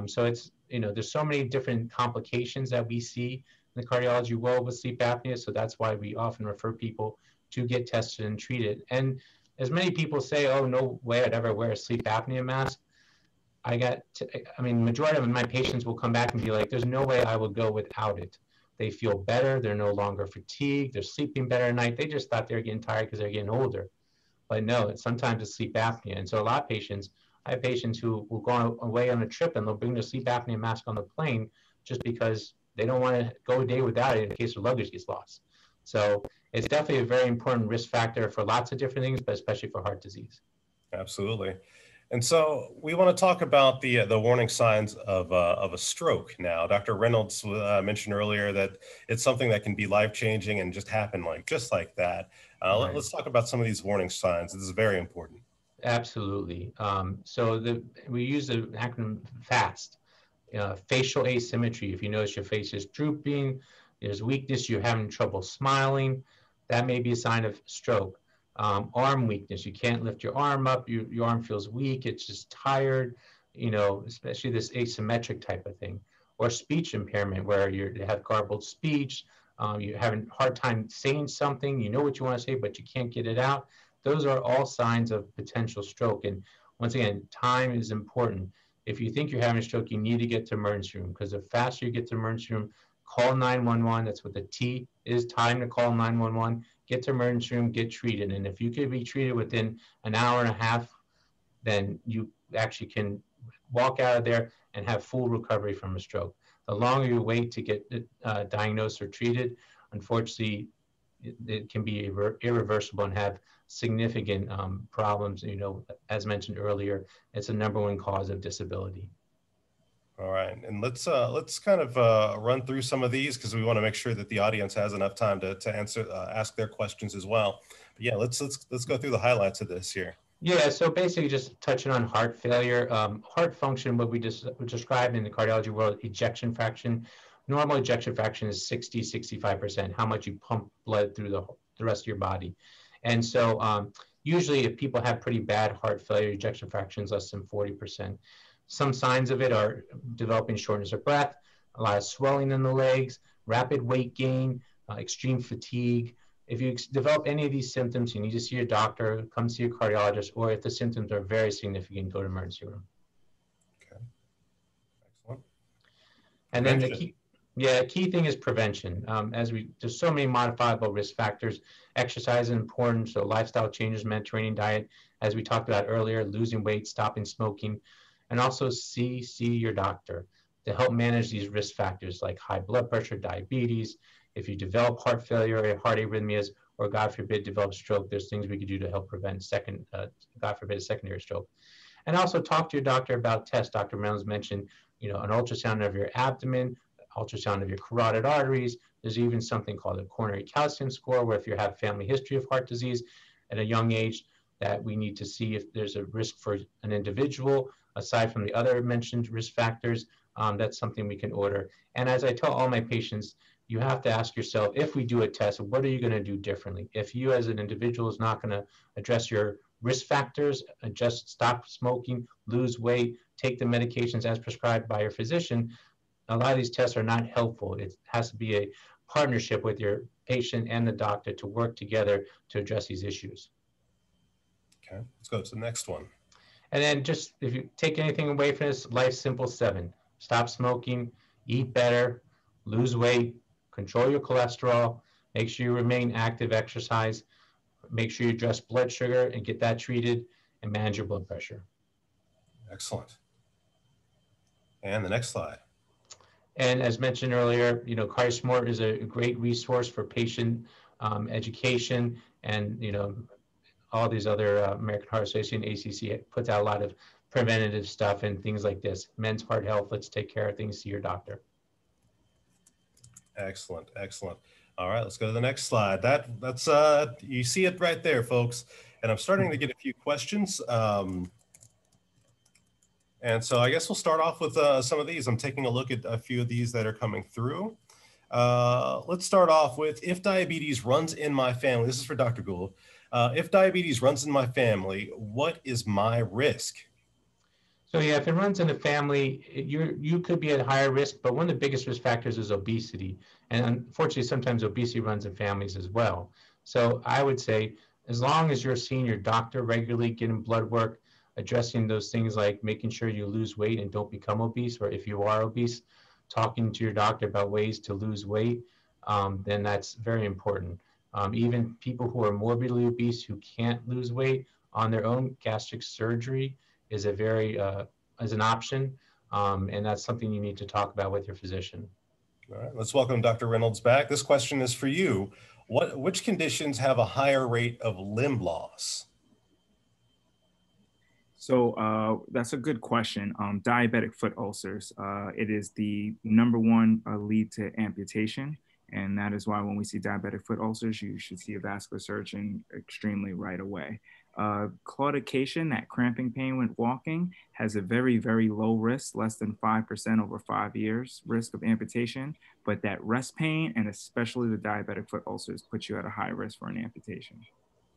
So it's, there's so many different complications that we see in the cardiology world with sleep apnea. So that's why we often refer people to get tested and treated. And as many people say, oh, no way I'd ever wear a sleep apnea mask. Majority of my patients will come back and be like, there's no way I will go without it. They feel better. They're no longer fatigued. They're sleeping better at night. They just thought they were getting tired because they're getting older. But no, sometimes it's sleep apnea. And so a lot of patients, I have patients who will go away on a trip and they'll bring their sleep apnea mask on the plane just because they don't want to go a day without it in case their luggage gets lost. So it's definitely a very important risk factor for lots of different things, but especially for heart disease. Absolutely. And so we want to talk about the warning signs of a stroke now. Dr. Reynolds mentioned earlier that it's something that can be life-changing and just happen just like that. Right. Let's talk about some of these warning signs. This is very important. Absolutely. We use the acronym FAST, facial asymmetry. If you notice your face is drooping, there's weakness, you're having trouble smiling, that may be a sign of stroke. Arm weakness, you can't lift your arm up, your arm feels weak, it's just tired, especially this asymmetric type of thing. Or speech impairment, where you have garbled speech, you're having a hard time saying something, you know what you want to say, but you can't get it out. Those are all signs of potential stroke. And once again, time is important. If you think you're having a stroke, you need to get to emergency room, because the faster you get to emergency room, call 911. That's what the T is, time to call 911. Get to emergency room, get treated. And if you could be treated within an hour and a half, then you actually can walk out of there and have full recovery from a stroke. The longer you wait to get diagnosed or treated, unfortunately, it can be irreversible and have significant problems. As mentioned earlier, it's the #1 cause of disability. All right, and let's kind of run through some of these, because we want to make sure that the audience has enough time to ask their questions as well. But yeah, let's go through the highlights of this here. Yeah, so basically just touching on heart failure, heart function, what we just described in the cardiology world, ejection fraction. Normal ejection fraction is 60-65%, how much you pump blood through the rest of your body. And so usually if people have pretty bad heart failure, ejection fraction is less than 40%. Some signs of it are developing shortness of breath, a lot of swelling in the legs, rapid weight gain, extreme fatigue. If you develop any of these symptoms, you need to see your doctor, come see your cardiologist, or if the symptoms are very significant, go to emergency room. Okay, excellent. And then the key thing is prevention. There's so many modifiable risk factors. Exercise is important, so lifestyle changes, Mediterranean diet, as we talked about earlier, losing weight, stopping smoking, and also see your doctor to help manage these risk factors like high blood pressure, diabetes. If you develop heart failure or heart arrhythmias, or God forbid, develop stroke, there's things we could do to help prevent God forbid, a secondary stroke. And also talk to your doctor about tests. Dr. Reynolds mentioned, an ultrasound of your abdomen, ultrasound of your carotid arteries. There's even something called a coronary calcium score, where if you have family history of heart disease at a young age, that we need to see if there's a risk for an individual, aside from the other mentioned risk factors. That's something we can order. And as I tell all my patients, you have to ask yourself, if we do a test, what are you going to do differently? If you as an individual is not going to address your risk factors, just stop smoking, lose weight, take the medications as prescribed by your physician, a lot of these tests are not helpful. It has to be a partnership with your patient and the doctor to work together to address these issues. Okay, let's go to the next one. And then just, if you take anything away from this, life's simple 7. Stop smoking, eat better, lose weight, control your cholesterol, make sure you remain active, exercise. make sure you address blood sugar and get that treated and manage your blood pressure. Excellent. And the next slide. And as mentioned earlier, you know, CardioSmart is a great resource for patient education, and, you know, all these other American Heart Association, ACC puts out a lot of preventative stuff and things like this. Men's Heart Health, let's take care of things, see your doctor. Excellent, excellent. All right, let's go to the next slide. That's you see it right there, folks. And I'm starting to get a few questions. And so I guess we'll start off with some of these. I'm taking a look at a few of these that are coming through. Let's start off with, if diabetes runs in my family, this is for Dr. Gould. If diabetes runs in my family, what is my risk? So yeah, if it runs in the family, you could be at higher risk, but one of the biggest risk factors is obesity. And unfortunately, sometimes obesity runs in families as well. So I would say, as long as you're seeing your doctor regularly, getting blood work, addressing those things like making sure you lose weight and don't become obese, or if you are obese, talking to your doctor about ways to lose weight, then that's very important. Even people who are morbidly obese who can't lose weight on their own, gastric surgery is a very is an option, and that's something you need to talk about with your physician. All right, let's welcome Dr. Reynolds back. This question is for you. Which conditions have a higher rate of limb loss? So that's a good question. Diabetic foot ulcers, it is the #1 lead to amputation. And that is why when we see diabetic foot ulcers, you should see a vascular surgeon extremely right away. Claudication, that cramping pain when walking, has a very, very low risk, less than 5% over 5 years risk of amputation. But that rest pain, and especially the diabetic foot ulcers, puts you at a high risk for an amputation.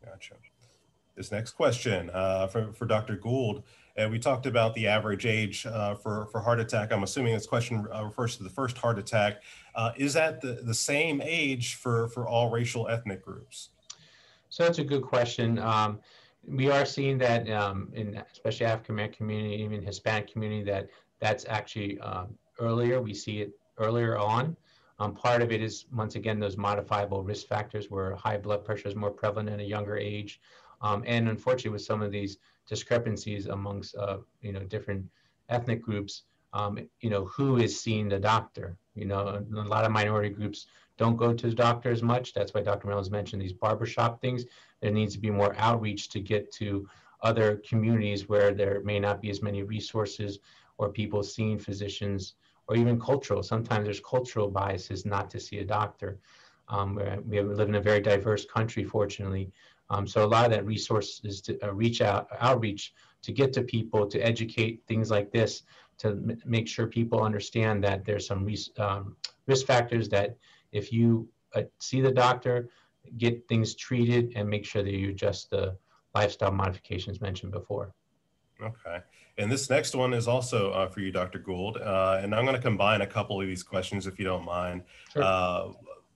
Gotcha. This next question for Dr. Gould, we talked about the average age for heart attack. I'm assuming this question refers to the first heart attack. Is that the same age for all racial ethnic groups? So that's a good question. We are seeing that in especially African American community, even Hispanic community, that's actually earlier. We see it earlier on. Part of it is, once again, those modifiable risk factors where high blood pressure is more prevalent at a younger age. And unfortunately, with some of these discrepancies amongst different ethnic groups, who is seeing the doctor? A lot of minority groups don't go to the doctor as much. That's why Dr. Reynolds mentioned these barbershop things. There needs to be more outreach to get to other communities where there may not be as many resources or people seeing physicians, or even cultural. Sometimes there's cultural biases not to see a doctor. We live in a very diverse country, fortunately. So a lot of that resource is to outreach to get to people, to educate things like this, to make sure people understand that there's some risk factors that if you see the doctor, get things treated, and make sure that you adjust the lifestyle modifications mentioned before. Okay. And this next one is also for you, Dr. Gould. And I'm going to combine a couple of these questions, if you don't mind. Sure.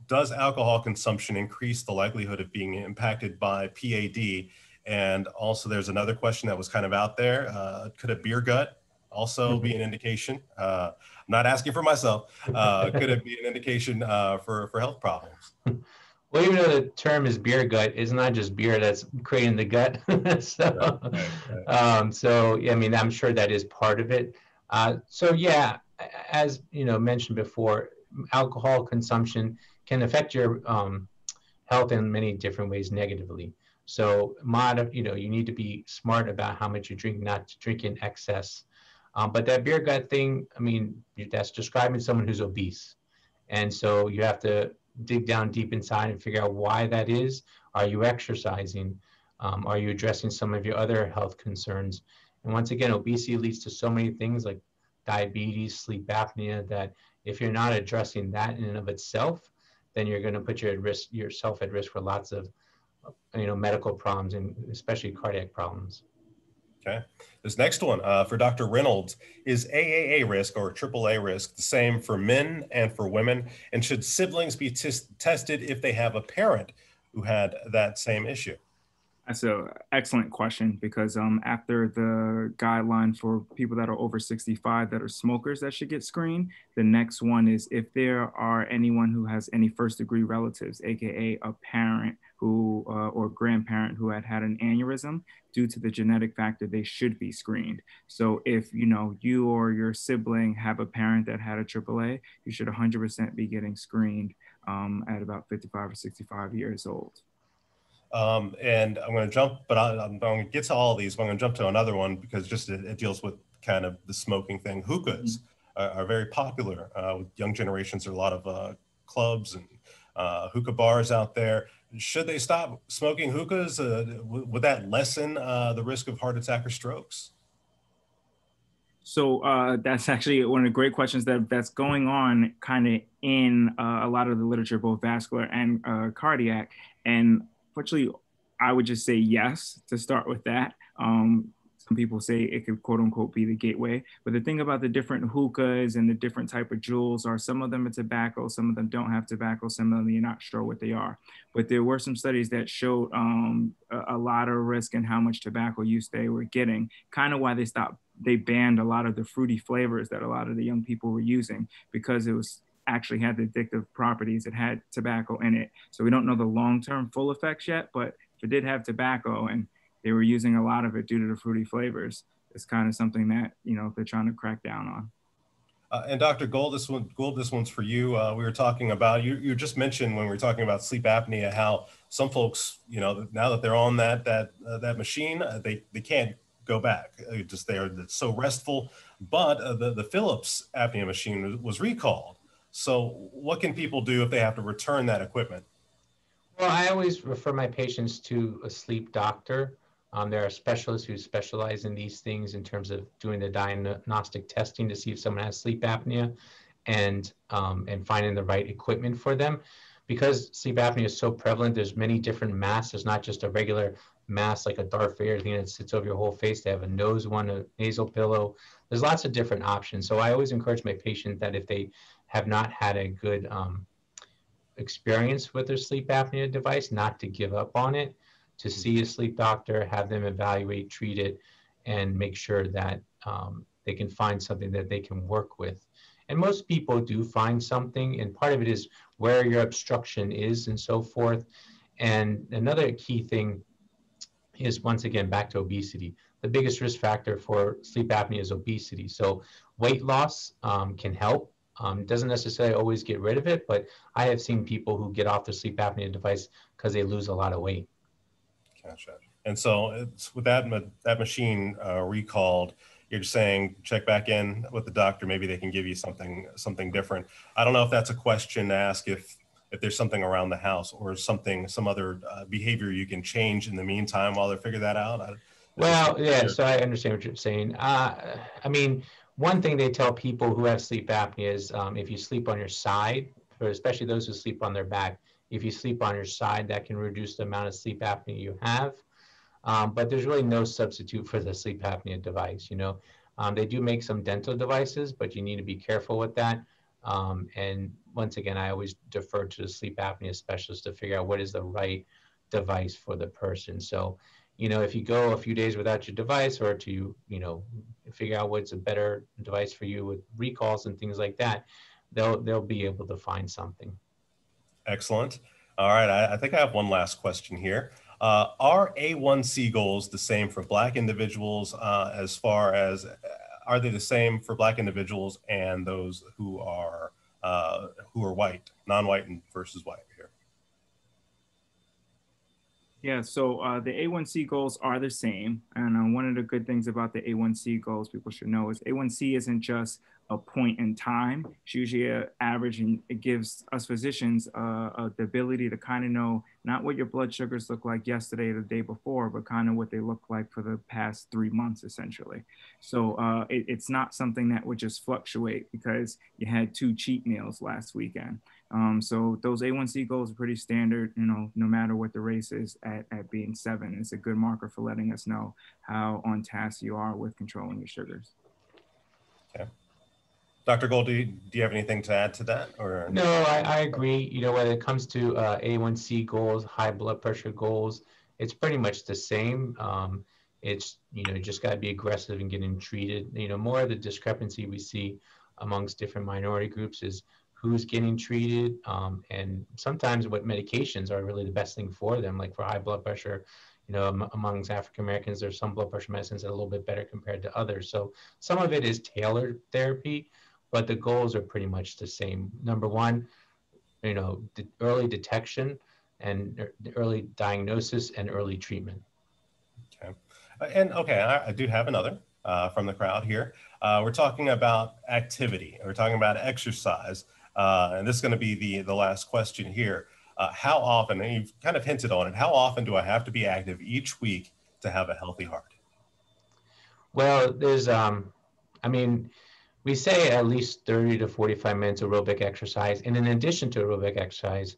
Does alcohol consumption increase the likelihood of being impacted by PAD? And also there's another question that was kind of out there. Could a beer gut also be an indication? I'm not asking for myself. Could it be an indication for health problems? Well, even though the term is beer gut, it's not just beer that's creating the gut. So, I mean, I'm sure that is part of it. So yeah, as mentioned before, alcohol consumption can affect your health in many different ways negatively. So you need to be smart about how much you drink, not to drink in excess. But that beer gut thing, I mean, that's describing someone who's obese. And so you have to dig down deep inside and figure out why that is. Are you exercising? Are you addressing some of your other health concerns? And once again, obesity leads to so many things like diabetes, sleep apnea, that if you're not addressing that in and of itself, then you're going to put yourself at risk for lots of medical problems, and especially cardiac problems. Okay. This next one for Dr. Reynolds, is AAA risk or AAA risk the same for men and for women? And should siblings be tested if they have a parent who had that same issue? That's an excellent question because after the guideline for people that are over 65 that are smokers that should get screened, the next one is if there are anyone who has any first degree relatives, AKA a parent who or grandparent who had an aneurysm, due to the genetic factor, they should be screened. So if you or your sibling have a parent that had a AAA, you should 100% be getting screened at about 55 or 65 years old. And I'm going to jump, but I'm going to get to all of these, but I'm going to jump to another one because just it deals with kind of the smoking thing. Hookahs are very popular with young generations. There are a lot of clubs and hookah bars out there. Should they stop smoking hookahs? Would that lessen the risk of heart attack or strokes? So that's actually one of the great questions that's going on kind of in a lot of the literature, both vascular and cardiac. And fortunately, I would just say yes to start with that. Some people say it could quote unquote be the gateway. But the thing about the different hookahs and the different type of jewels are some of them are tobacco, some of them don't have tobacco, some of them you're not sure what they are. But there were some studies that showed a lot of risk in how much tobacco use they were getting, kind of why they banned a lot of the fruity flavors that a lot of the young people were using because it was actually had the addictive properties. It had tobacco in it. So we don't know the long-term full effects yet, but if it did have tobacco and they were using a lot of it due to the fruity flavors, it's kind of something that, they're trying to crack down on. And Dr. Gould, this one's for you. We were talking about, you just mentioned when we were talking about sleep apnea, how some folks, now that they're on that machine, they can't go back. It's so restful. But the Philips apnea machine was recalled. So what can people do if they have to return that equipment? Well, I always refer my patients to a sleep doctor. There are specialists who specialize in these things in terms of doing the diagnostic testing to see if someone has sleep apnea and finding the right equipment for them. Because sleep apnea is so prevalent, there's many different masks. There's not just a regular mask like a Darth Vader thing that sits over your whole face. They have a nose one, a nasal pillow. There's lots of different options. So I always encourage my patient that if they have not had a good experience with their sleep apnea device, not to give up on it, to see a sleep doctor, have them evaluate, treat it, and make sure that they can find something that they can work with. And most people do find something, and part of it is where your obstruction is and so forth. And another key thing is, once again, back to obesity. The biggest risk factor for sleep apnea is obesity. So weight loss can help. It doesn't necessarily always get rid of it, but I have seen people who get off the sleep apnea device because they lose a lot of weight. Gotcha. And so it's with that machine recalled, you're saying check back in with the doctor. Maybe they can give you something different. I don't know if that's a question to ask if there's something around the house or some other behavior you can change in the meantime while they figure that out. Well, yeah, so I understand what you're saying. I mean, one thing they tell people who have sleep apnea is if you sleep on your side, or especially those who sleep on their back, if you sleep on your side, that can reduce the amount of sleep apnea you have. But there's really no substitute for the sleep apnea device. They do make some dental devices, but you need to be careful with that. And once again, I always defer to the sleep apnea specialist to figure out what is the right device for the person. So, if you go a few days without your device, or to, figure out what's a better device for you with recalls and things like that, they'll be able to find something. Excellent. All right. I think I have one last question here. Are A1C goals the same for Black individuals as far as, are they the same for Black individuals and those who are white, non-white versus white here? Yeah, so the A1C goals are the same. And one of the good things about the A1C goals people should know is A1C isn't just a point in time. It's usually an average, and it gives us physicians the ability to kind of know not what your blood sugars look like yesterday or the day before, but kind of what they look like for the past 3 months, essentially. So it's not something that would just fluctuate because you had 2 cheat meals last weekend. So those A1C goals are pretty standard, no matter what the race is at being 7. It's a good marker for letting us know how on task you are with controlling your sugars. Okay. Dr. Gould, do you have anything to add to that? Or no, I agree. When it comes to A1C goals, high blood pressure goals, it's pretty much the same. It's, just got to be aggressive in getting treated. More of the discrepancy we see amongst different minority groups is who's getting treated, and sometimes what medications are really the best thing for them. Like for high blood pressure, amongst African Americans, there's some blood pressure medicines that are a little bit better compared to others. So some of it is tailored therapy, but the goals are pretty much the same. Number one, the early detection and early diagnosis and early treatment. Okay. And okay, I do have another from the crowd here. We're talking about activity. We're talking about exercise. And this is going to be the last question here. How often, and you've kind of hinted on it, how often do I have to be active each week to have a healthy heart? Well, there's, we say at least 30 to 45 minutes aerobic exercise. And in addition to aerobic exercise,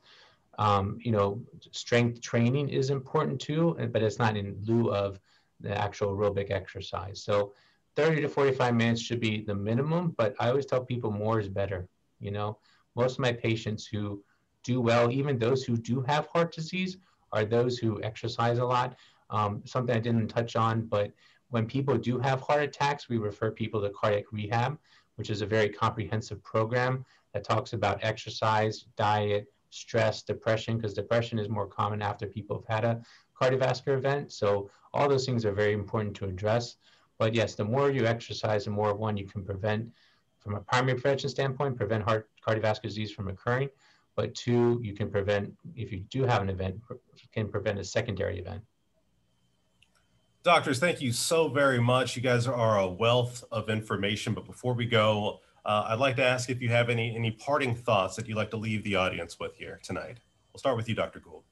strength training is important too, but it's not in lieu of the actual aerobic exercise. So 30 to 45 minutes should be the minimum, but I always tell people more is better. Most of my patients who do well, even those who do have heart disease, are those who exercise a lot. Something I didn't touch on, but when people do have heart attacks, we refer people to cardiac rehab, which is a very comprehensive program that talks about exercise, diet, stress, depression, because depression is more common after people have had a cardiovascular event. So all those things are very important to address. But yes, the more you exercise, the more, one, you can prevent, from a primary prevention standpoint, prevent cardiovascular disease from occurring. But two, you can prevent, if you do have an event, you can prevent a secondary event. Doctors, thank you so very much. You guys are a wealth of information. But before we go, I'd like to ask if you have any parting thoughts that you'd like to leave the audience with here tonight. We'll start with you, Dr. Gould.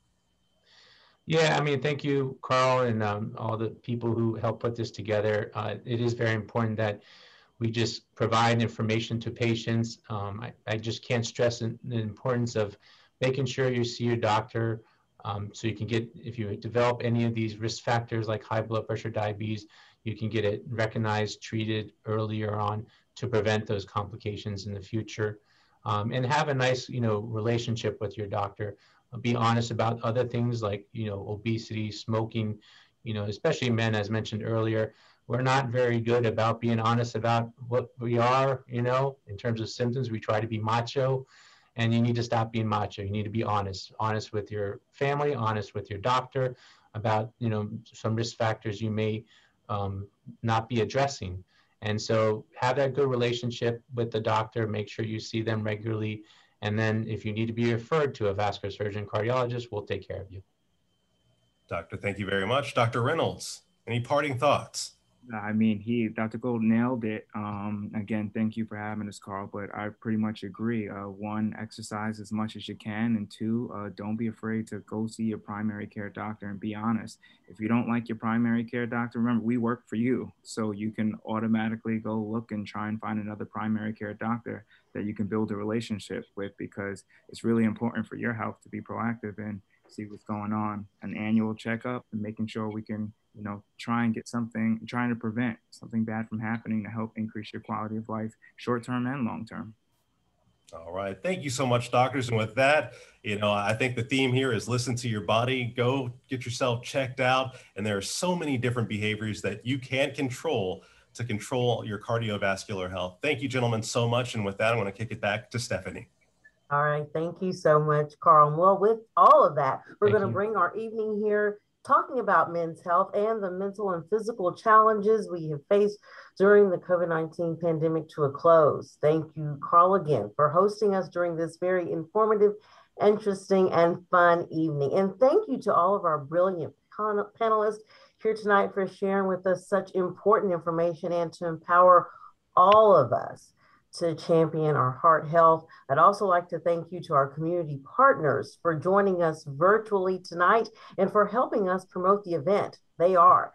Yeah, thank you, Carl, and all the people who helped put this together. It is very important that we just provide information to patients. I just can't stress the importance of making sure you see your doctor, so you can get, if you develop any of these risk factors like high blood pressure, diabetes, you can get it recognized, treated earlier on to prevent those complications in the future. And have a nice, relationship with your doctor. Be honest about other things like, obesity, smoking, especially men, as mentioned earlier. We're not very good about being honest about what we are, in terms of symptoms. We try to be macho, and you need to stop being macho. You need to be honest with your family, honest with your doctor about, some risk factors you may not be addressing. And so have that good relationship with the doctor, make sure you see them regularly. And then if you need to be referred to a vascular surgeon, cardiologist, we'll take care of you. Doctor, thank you very much. Dr. Reynolds, any parting thoughts? Dr. Gould nailed it. Again, thank you for having us, Carl, but I pretty much agree. One, exercise as much as you can. And two, don't be afraid to go see your primary care doctor and be honest. If you don't like your primary care doctor, remember, we work for you. So you can automatically go look and try and find another primary care doctor that you can build a relationship with, because it's really important for your health to be proactive and see what's going on. An annual checkup and making sure we can trying to prevent something bad from happening to help increase your quality of life, short-term and long-term. All right. Thank you so much, doctors. And with that, I think the theme here is listen to your body, go get yourself checked out. And there are so many different behaviors that you can control to control your cardiovascular health. Thank you, gentlemen, so much. And with that, I'm going to kick it back to Stephanie. All right. Thank you so much, Carl. Well, with all of that, we're going to bring our evening here talking about men's health and the mental and physical challenges we have faced during the COVID-19 pandemic to a close. Thank you, Carl, again for hosting us during this very informative, interesting, and fun evening. And thank you to all of our brilliant panelists here tonight for sharing with us such important information and to empower all of us to champion our heart health. I'd also like to thank you to our community partners for joining us virtually tonight and for helping us promote the event. They are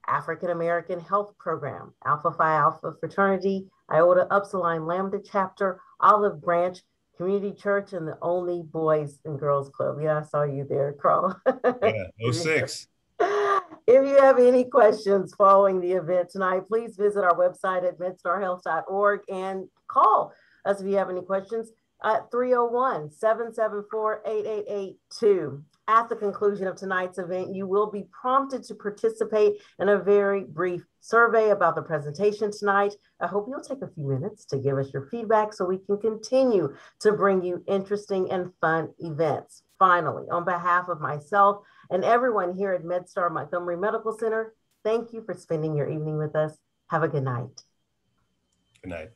African American Health Program, Alpha Phi Alpha Fraternity, Iota Upsilon Lambda Chapter, Olive Branch Community Church, and the Only Boys and Girls Club. Yeah, I saw you there, Carl. Yeah, 06. If you have any questions following the event tonight, please visit our website at medstarhealth.org and call us if you have any questions. at 301-774-8882. At the conclusion of tonight's event, you will be prompted to participate in a very brief survey about the presentation tonight. I hope you'll take a few minutes to give us your feedback so we can continue to bring you interesting and fun events. Finally, on behalf of myself and everyone here at MedStar Montgomery Medical Center, thank you for spending your evening with us. Have a good night. Good night.